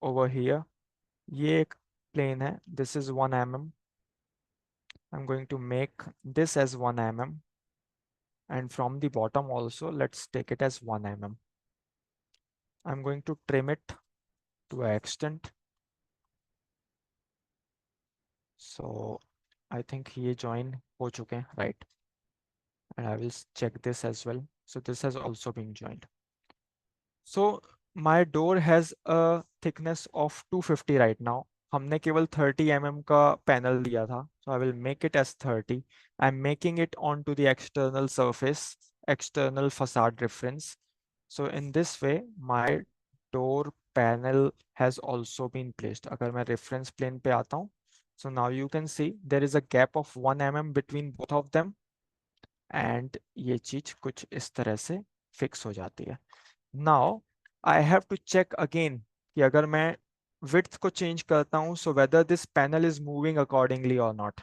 over here. ये एक प्लेन है, this is 1 mm. I am going to make this as 1 mm, and from the bottom also let's take it as 1 mm. I'm going to trim it to an extent. So I think ये join हो चुके हैं, right? And I will check this as well. So this has also been joined. So my door has a thickness of 250 right now. हमने केवल 30 mm का panel दिया था. So I will make it as 30. I'm making it onto the external surface, external facade reference. So in this way, my door panel has also been placed. अगर मैं reference plane पे आता हूँ, so now you can see there is a gap of 1 mm between both of them, and ये चीज कुछ इस तरह से fix हो जाती है. Now I have to check again कि अगर मैं width को change करता हूँ, so whether this panel is moving accordingly or not.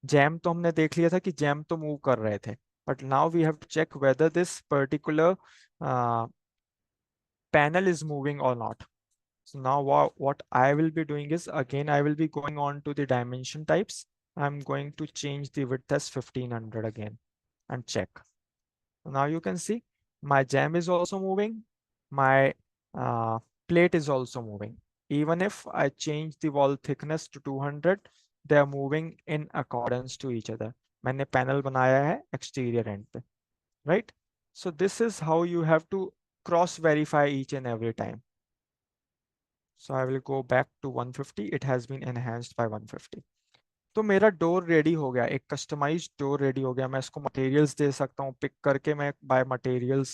Jam तो हमने देख लिया था कि जैम तो मूव कर रहे थे, but now we have to check whether this particular panel is moving or not. So now what I will be doing is, again I will be going on to the dimension types. I'm going to change the width as 1500 again and check. Now you can see my jam is also moving, my uh, plate is also moving. Even if I change the wall thickness to 200, they are moving in accordance to each other. मैंने panel बनाया है exterior end पे, right? So this is how you have to cross verify each and every time. So I will go back to 150. It has been enhanced by 150. तो मेरा door ready हो गया, एक customised door ready हो गया. मैं इसको मटेरियल्स दे सकता हूँ, पिक करके मैं बाय मटेरियल्स,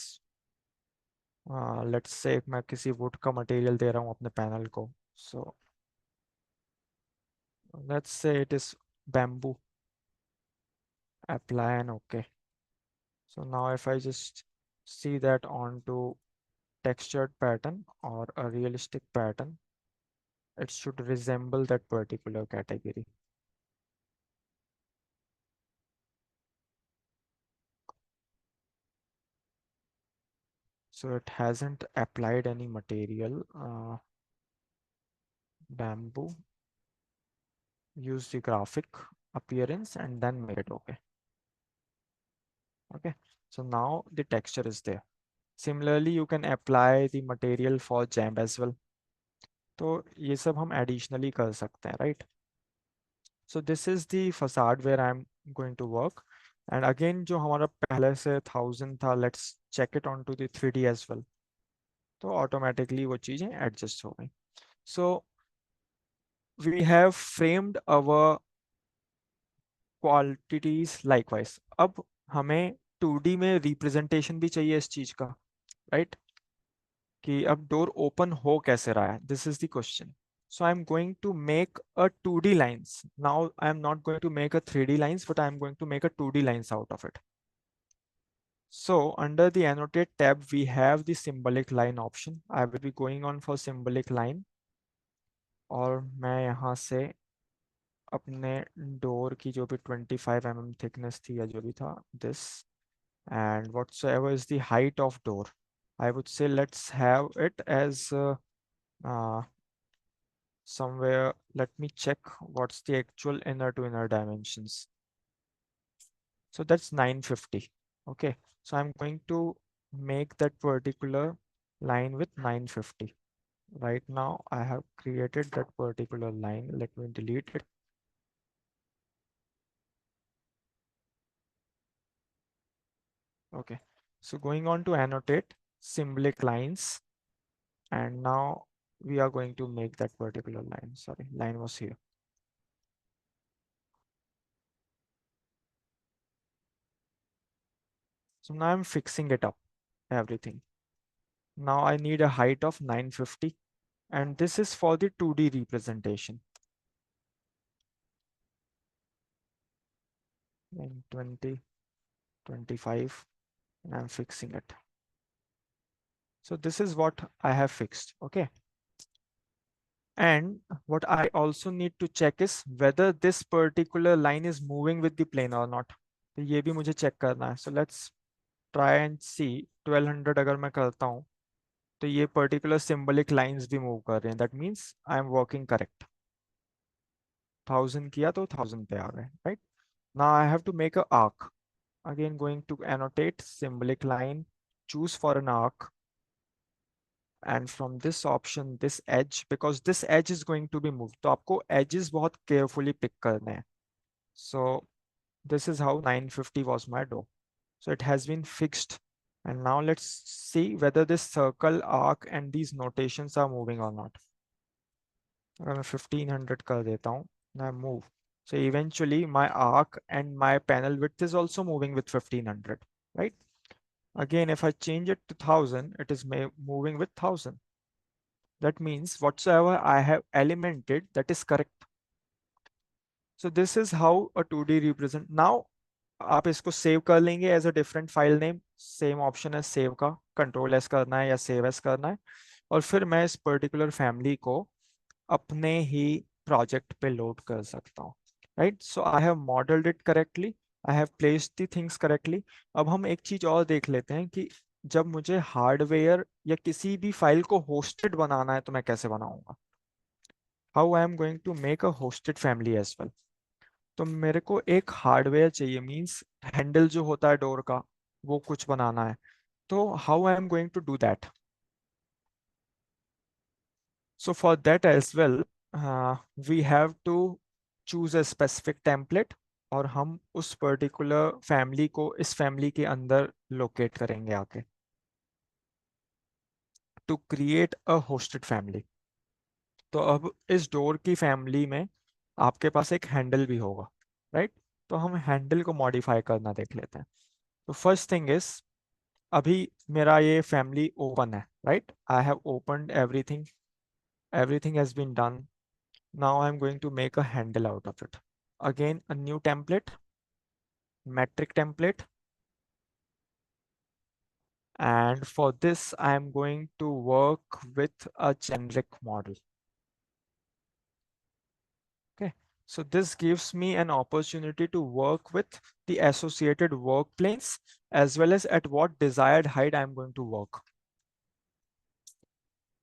लेट्स से मैं किसी वुड का मटेरियल दे रहा हूँ अपने पैनल को. So let's say it is bamboo. Apply and okay. So now if I just see that onto textured pattern or a realistic pattern, it should resemble that particular category. So it hasn't applied any material. Bamboo, use the graphic appearance and then make it okay. Okay, so now the texture is there. Similarly, you can apply the material for jam as well. तो ये सब हम additionally कर सकते हैं, right? So this is the facade where I'm going to work. And again, जो हमारा पहले से 1000 था, let's check it onto the 3D as well. तो automatically वो चीजें adjust हो गई. So we have framed our quantities likewise. अब हमें 2D में रिप्रेजेंटेशन भी चाहिए इस चीज का, राइट? कि अब डोर ओपन हो कैसे रहा है, this is the question. So I'm going to make a 2D lines. Now I'm not going to make a 3D lines, but I'm going to make a 2D lines out of it. So under the annotate tab, we have the symbolic line option. I will be going on for symbolic line. और मैं यहाँ से अपने door की जो भी 25 mm thickness थी या जो भी था, this, and whatsoever is the height of door, I would say let's have it as uh, somewhere. Let me check what's the actual inner to inner dimensions. So that's 950. Okay, so I'm going to make that particular line with 950. Right now I have created that particular line. Let me delete it. Okay, so going on to annotate symbolic lines, and now we are going to make that particular line. Sorry, line was here. So now I'm fixing it up, everything. Now I need a height of 950, and this is for the 2D representation. And 20, 25, and I'm fixing it. So this is what I have fixed, okay? And what I also need to check is whether this particular line is moving with the plane or not. तो ये भी मुझे check करना है. So let's try and see. 1200 अगर मैं करता हूँ तो ये particular symbolic lines भी move कर रहे हैं. That means I am working correct. 1000 किया तो 1000 पे आ गए, right? Now I have to make a arc. Again going to annotate symbolic line, choose for an arc, and from this option this edge, because this edge is going to be moved, तो आपको edges बहुत carefully pick करने हैं. So this is how 950 was my dough. So it has been fixed, and now let's see whether this circle, arc and these notations are moving or not. अगर मैं 1500 कर देता हूँ, now move. So eventually my arc and my panel width is also moving with 1500, right? Again, if I change it to 1000, it is moving with 1000. That means whatsoever I have elemented, that is correct. So this is how a 2D represent. Now आप इसको save कर लेंगे as a different file name. Same option है save का, control S करना है या save S करना है, और फिर मैं इस पर्टिकुलर फैमिली को अपने ही प्रोजेक्ट पे लोड कर सकता हूँ. Right, so I have modelled it correctly, I have placed the things correctly. अब हम एक चीज और देख लेते हैं कि जब मुझे हार्डवेयर या किसी भी फाइल को होस्टेड बनाना है तो मैं कैसे बनाऊंगा. How I am going to make a hosted family as well. तो मेरे को एक हार्डवेयर चाहिए, मींस हैंडल जो होता है डोर का वो कुछ बनाना है. तो how I am going to do that. So for that as well we have to choose a specific template, और हम उस पर्टिकुलर फैमिली को इस फैमिली के अंदर लोकेट करेंगे आके, to create a hosted family. तो अब इस डोर की फैमिली में आपके पास एक हैंडल भी होगा, राइट? तो हम हैंडल को मॉडिफाई करना देख लेते हैं. तो फर्स्ट थिंग इज, अभी मेरा ये फैमिली ओपन है, right? I have opened everything, everything has been done. Now I'm going to make a handle out of it. Again, a new template, metric template, and for this I'm going to work with a generic model. Okay, so this gives me an opportunity to work with the associated work planes as well as at what desired height I'm going to work.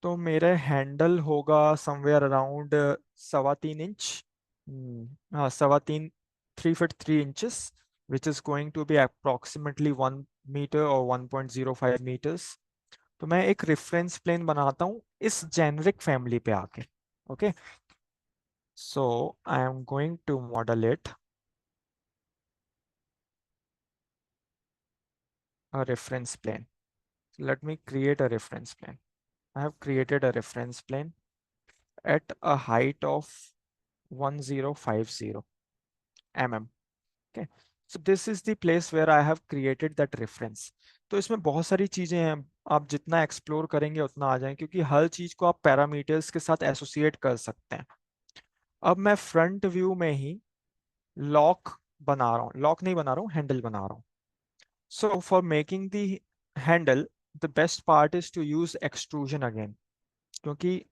तो मेरे handle होगा somewhere around 3.25 inch. हाँ, 3.25, 3 feet 3 inches, which is going to be approximately 1 meter or 1.05 meters. तो मैं एक reference plane बनाता हूँ इस जेनरिक फैमिली पे आके. Okay, so I am going to model it a reference plane. Let me create a reference plane. I have created a reference plane at a height of 1050 mm. Okay, so this is the place where I have created that reference. तो इसमें बहुत सारी चीजें हैं, आप जितना explore करेंगे उतना आ जाए, क्योंकि हर चीज को आप पैरामीटर्स के साथ एसोसिएट कर सकते हैं. अब मैं फ्रंट व्यू में ही लॉक बना रहा हूँ, लॉक नहीं बना रहा हूँ, हैंडल बना रहा हूँ. So for making the handle, the best part is to use extrusion again, क्योंकि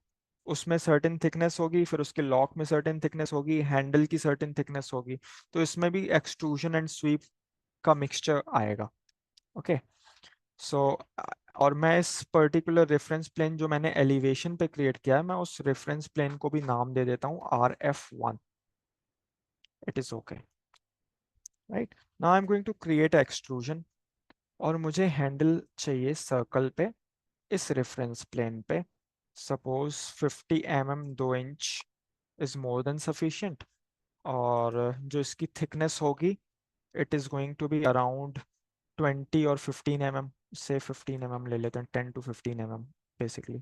उसमें सर्टेन थिकनेस होगी, फिर उसके लॉक में सर्टेन थिकनेस होगी, हैंडल की सर्टेन थिकनेस होगी, तो इसमें भी एक्सट्रूजन एंड स्वीप का मिक्सचर आएगा. ओके, सो और मैं इस पर्टिकुलर रेफरेंस प्लेन जो मैंने एलिवेशन पे क्रिएट किया है, मैं उस रेफरेंस प्लेन को भी नाम दे देता हूँ RF1. It is okay, right? Now I am going to create extrusion, और मुझे हैंडल चाहिए सर्कल पे इस रेफरेंस प्लेन पे. Suppose 50 mm 2 inch is more than sufficient, और जो इसकी थिकनेस होगी it is going to be around 20 और 15 mm, से 15 mm ले लेते हैं, 10 to 15 mm बेसिकली,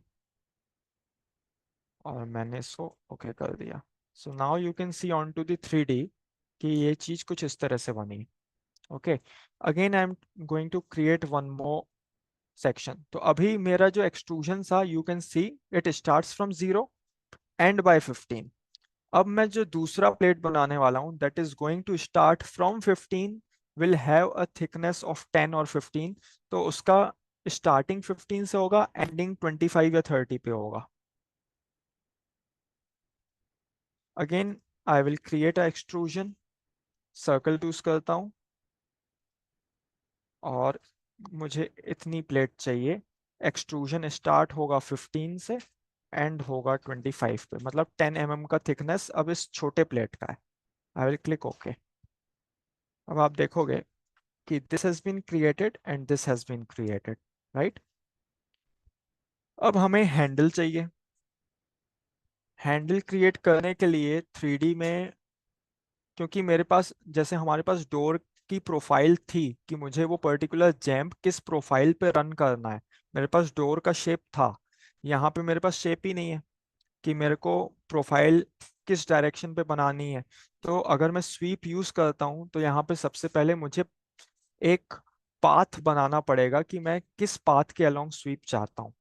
और मैंने इसको ओके कर दिया। So now you can see on to the 3D कि ये चीज कुछ इस तरह से बनी। Okay, again I am going to create one more section. तो अभी मेरा जो एक्सट्रूजन था, you can see it starts from 0 and by 15। अब मैं जो दूसरा प्लेट बनाने वाला हूं, that is going to start from 15, will have a thickness of 10 और 15। तो उसका स्टार्टिंग 15 से होगा, एंडिंग 25 या 30 पे होगा। Again I will create a extrusion, circle choose करता हूं, और मुझे इतनी प्लेट चाहिए। एक्सट्रूजन स्टार्ट होगा 15 से, एंड होगा 25 पे, मतलब 10 mm का थिकनेस अब इस छोटे प्लेट का है। I will click okay. अब आप देखोगे कि this has been created and this has been created, right. अब हमें हैंडल चाहिए। हैंडल क्रिएट करने के लिए 3D में, क्योंकि मेरे पास, जैसे हमारे पास डोर की प्रोफाइल थी कि मुझे वो पर्टिकुलर जैम्प किस प्रोफाइल पे रन करना है, मेरे पास डोर का शेप था। यहाँ पे मेरे पास शेप ही नहीं है कि मेरे को प्रोफाइल किस डायरेक्शन पे बनानी है। तो अगर मैं स्वीप यूज करता हूँ, तो यहाँ पे सबसे पहले मुझे एक पाथ बनाना पड़ेगा कि मैं किस पाथ के अलोंग स्वीप चाहता हूँ।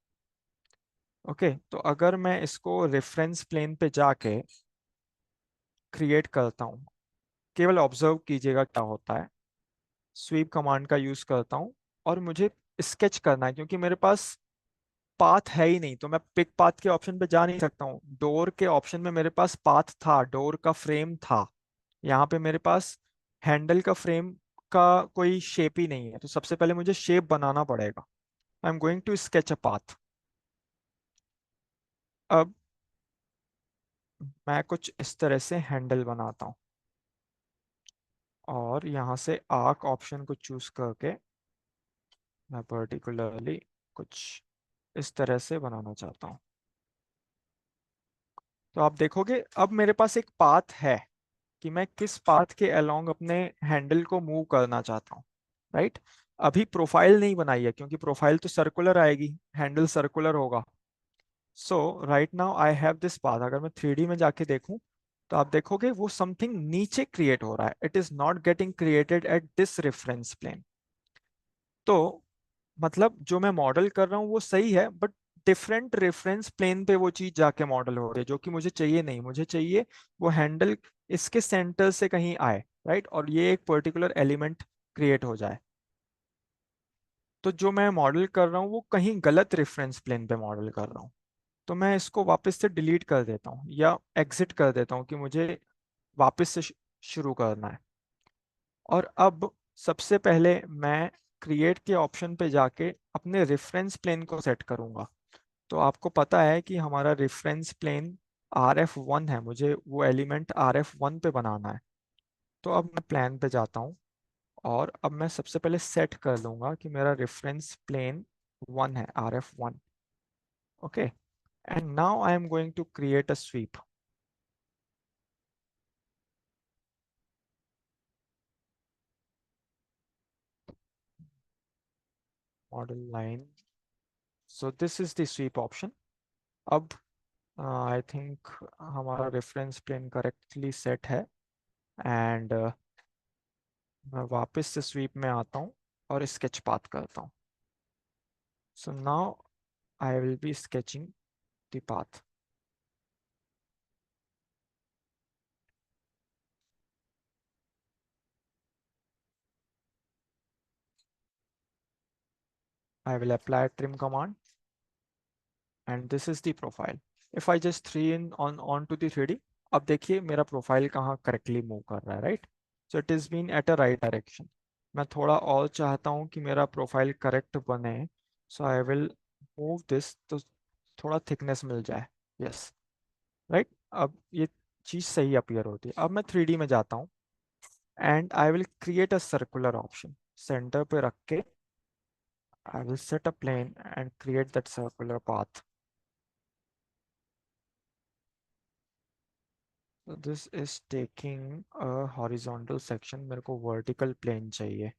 ओके, तो अगर मैं इसको रेफरेंस प्लेन पे जाके क्रिएट करता हूँ, केवल ऑब्जर्व कीजिएगा क्या होता है। स्वीप कमांड का यूज करता हूँ, और मुझे स्केच करना है, क्योंकि मेरे पास पाथ है ही नहीं, तो मैं पिक पाथ के ऑप्शन पे जा नहीं सकता हूँ। डोर के ऑप्शन में मेरे पास पाथ था, डोर का फ्रेम था। यहाँ पे मेरे पास हैंडल का फ्रेम का कोई शेप ही नहीं है, तो सबसे पहले मुझे शेप बनाना पड़ेगा। I am going to sketch a path. अब मैं कुछ इस तरह से हैंडल बनाता हूँ, और यहाँ से आर्क ऑप्शन को चूज करके मैं पर्टिकुलरली कुछ इस तरह से बनाना चाहता हूँ। तो आप देखोगे अब मेरे पास एक पाथ है कि मैं किस पाथ के अलोंग अपने हैंडल को मूव करना चाहता हूँ, राइट। अभी प्रोफाइल नहीं बनाई है, क्योंकि प्रोफाइल तो सर्कुलर आएगी, हैंडल सर्कुलर होगा। So right now I have this path. अगर मैं 3D में जाके देखूं, तो आप देखोगे वो समथिंग नीचे क्रिएट हो रहा है, it is not getting created at this reference plane. तो मतलब जो मैं मॉडल कर रहा हूँ वो सही है, बट डिफरेंट रेफरेंस प्लेन पे वो चीज जाके मॉडल हो रही है, जो कि मुझे चाहिए नहीं। मुझे चाहिए वो हैंडल इसके सेंटर से कहीं आए, राइट, और ये एक पर्टिकुलर एलिमेंट क्रिएट हो जाए। तो जो मैं मॉडल कर रहा हूँ वो कहीं गलत रेफरेंस प्लेन पे मॉडल कर रहा हूँ। तो मैं इसको वापस से डिलीट कर देता हूँ, या एग्जिट कर देता हूँ कि मुझे वापस से शुरू करना है। और अब सबसे पहले मैं क्रिएट के ऑप्शन पे जाके अपने रेफरेंस प्लेन को सेट करूंगा। तो आपको पता है कि हमारा रेफरेंस प्लेन RF1 है, मुझे वो एलिमेंट RF1 पे बनाना है। तो अब मैं प्लान पे जाता हूँ, और अब मैं सबसे पहले सेट कर लूंगा कि मेरा रेफरेंस प्लेन 1 है, RF1। Okay, and now I am going to create a sweep. Model line, so this is the sweep option. अब आई थिंक हमारा रेफरेंस प्लेन करेक्टली सेट है, एंड मैं वापस से स्वीप में आता हूँ और स्केच पाथ करता हूँ। सो now I will B sketching the path. I will apply trim command, and this is the profile. If I just three in on to the 3D, अब देखिए मेरा प्रोफाइल कहाँ करेक्टली मूव कर रहा है, right. So it is been at a right direction. मैं थोड़ा और चाहता हूँ कि मेरा प्रोफाइल करेक्ट बने, सो आई विल मूव दिस, तो थोड़ा थिकनेस मिल जाए। Yes, right. अब ये चीज सही अपीयर होती है। अब मैं 3D में जाता हूँ, and I will create a circular option, centre पे रख के I will set a plane and create that circular path. So this is taking a horizontal section, मेरे को vertical plane चाहिए।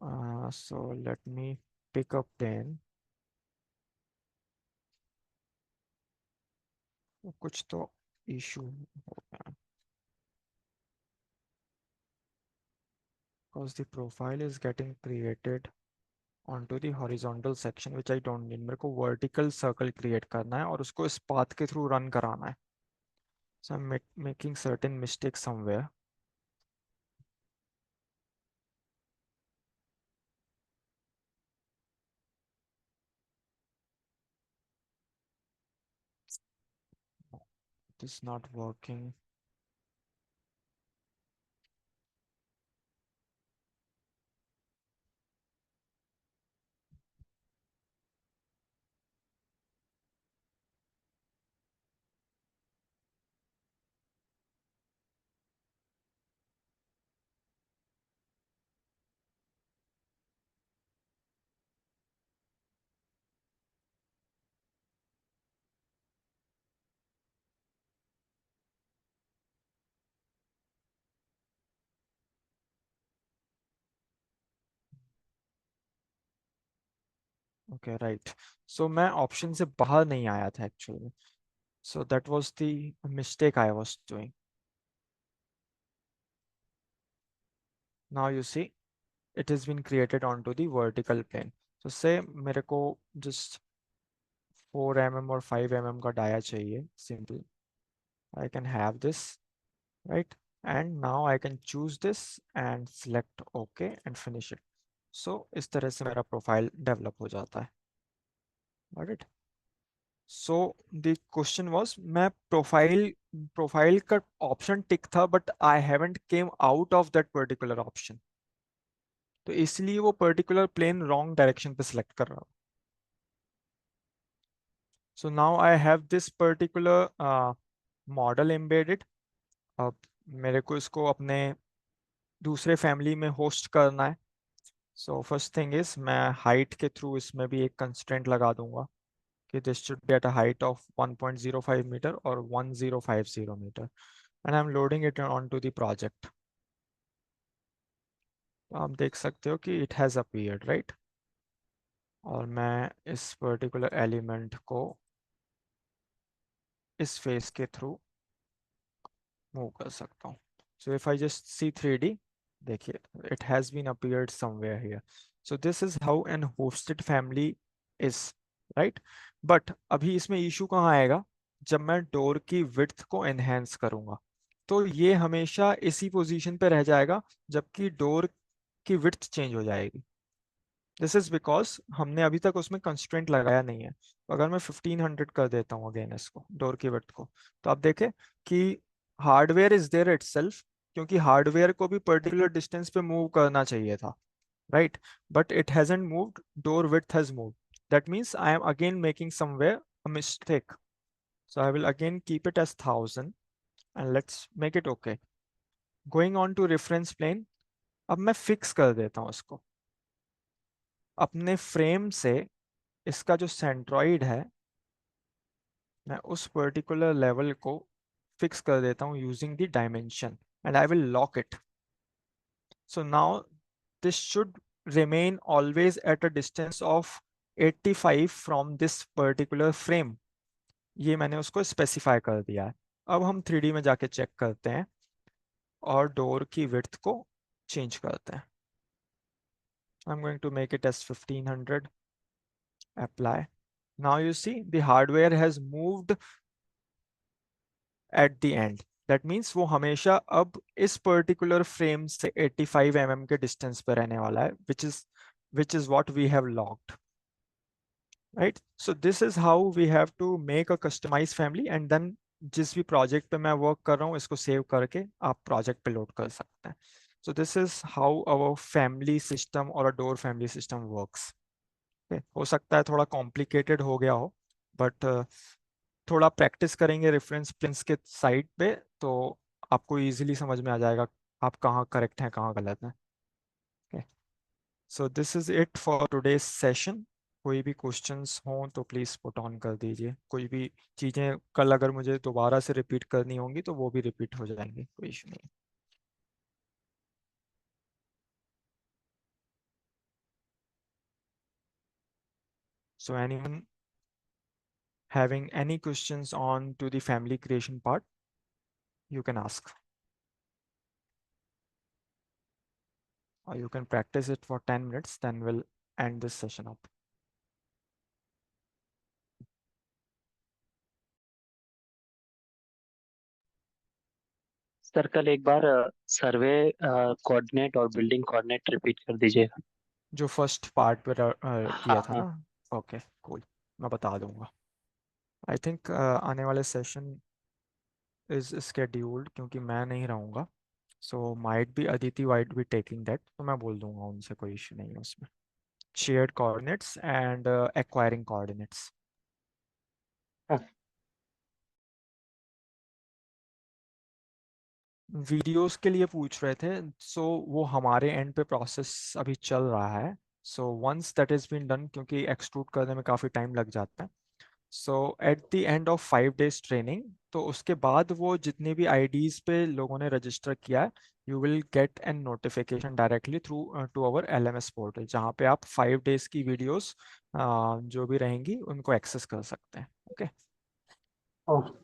So let me pick up pen. कुछ तो issue हो गया because the profile is getting created onto the horizontal section which I don't need. मेरे को vertical circle create करना है और उसको इस path के through run कराना है. So I'm making certain mistakes somewhere. It is not working. Okay, right. So मैं option से बाहर नहीं आया था actually. So that was the mistake I was doing. Now you see it has been created onto the vertical plane. So say मेरे को just 4 mm or 5 mm का dia चाहिए simple. I can have this, right? And now I can choose this and select OK and finish it. So इस तरह से मेरा profile develop हो जाता है. Got it? So the question was मैं प्रोफाइल का ऑप्शन टिक था but I haven't came out of that particular option, तो इसलिए वो पर्टिकुलर प्लेन रॉन्ग डायरेक्शन पे सिलेक्ट कर रहा हूँ. सो now I have this particular model embedded. अब मेरे को इसको अपने दूसरे फैमिली में होस्ट करना है. सो फर्स्ट थिंग इज मैं हाइट के थ्रू इसमें भी एक कंस्ट्रेंट लगा दूंगा कि this should be at a height of 1.05 meter और 1050 meter and I'm loading it onto the project. तो आप देख सकते हो कि it has appeared, right? और मैं इस पर्टिकुलर एलिमेंट को इस फेस के थ्रू मूव कर सकता हूँ. So if I just see 3D, देखिए it has been appeared somewhere here. So this is how an hosted family is, right? But अभी इसमें इशू कहाँ आएगा, जब मैं डोर की विड्थ को एनहेंस करूंगा तो ये हमेशा इसी पोजीशन पे रह जाएगा जबकि डोर की विड्थ चेंज हो जाएगी. दिस इज बिकॉज हमने अभी तक उसमें कंस्ट्रेंट लगाया नहीं है. तो अगर मैं 1500 कर देता हूँ अगेन इसको डोर की विड्थ को, तो आप देखें कि हार्डवेयर इज देयर इटसेल्फ, क्योंकि हार्डवेयर को भी पर्टिकुलर डिस्टेंस पे मूव करना चाहिए था, right? But it hasn't moved, door width has moved. That means I M again making somewhere a mistake. So I will again keep it as 1000 and let's make it okay. Going on to reference plane, अब मैं fix कर देता हूँ उसको अपने frame से. इसका जो सेंट्रॉइड है मैं उस पर्टिकुलर लेवल को फिक्स कर देता हूँ using the dimension and I will lock it. So now this should remain always at a distance of 85 from this particular frame. ये मैंने उसको स्पेसिफाई कर दिया है. अब हम 3D में जाके चेक करते हैं और डोर की विड्थ को चेंज करते हैं. I'm going to make it as 1500. Apply. Now you see the hardware has moved at the end. That means वो हमेशा अब इस पर्टिकुलर फ्रेम से 85 mm के डिस्टेंस पर रहने वाला है, which is what we have logged, right? So this is how we have to make a customized family and then जिस भी प्रोजेक्ट पे मैं वर्क कर रहा हूँ इसको सेव करके आप प्रोजेक्ट पे लोड कर सकते हैं. So this is how our family system और a door family system works. Okay? हो सकता है थोड़ा कॉम्प्लिकेटेड हो गया हो बट थोड़ा प्रैक्टिस करेंगे रेफरेंस प्लेन्स के साइड पे तो आपको इजीली समझ में आ जाएगा आप कहाँ करेक्ट हैं कहाँ गलत हैं. So this is it for today's session. कोई भी क्वेश्चंस हों तो प्लीज़ पुट ऑन कर दीजिए. कोई भी चीज़ें कल अगर मुझे दोबारा से रिपीट करनी होंगी तो वो भी रिपीट हो जाएंगी, कोई इशू नहीं. So anyone having any questions on to the family creation part, you can ask. Or you can practice it for 10 minutes, then we'll end this session up. Sir कल एक बार सर्वे कोऑर्डिनेट और building coordinate repeat कर दीजिएगा। जो first part पर दिया हाँ था हाँ ना। ओके कूल, मैं बता दूंगा। आई थिंक आने वाले सेशन इज स्केड्यूल्ड, क्योंकि मैं नहीं रहूँगा। So might be Aditi white be taking that, तो मैं बोल दूंगा उनसे, कोई इशू नहीं है उसमें। Shared coordinates and acquiring coordinates. हाँ। वीडियोस के लिए पूछ रहे थे, सो वो हमारे एंड पे प्रोसेस अभी चल रहा है। So once that is been done, क्योंकि एक्सट्रूड करने में काफ़ी टाइम लग जाता है, so at the end of 5 days training, तो उसके बाद वो जितने भी आईडीज पे लोगों ने रजिस्टर किया है, you will get an notification directly through to our LMS portal, जहाँ पे आप 5 days की वीडियोस जो भी रहेंगी उनको एक्सेस कर सकते हैं। Okay. Oh,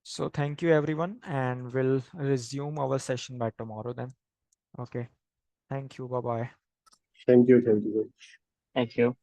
So thank you everyone, and we'll resume our session by tomorrow then. Okay. Thank you. Bye bye. Thank you. Thank you. Thank you.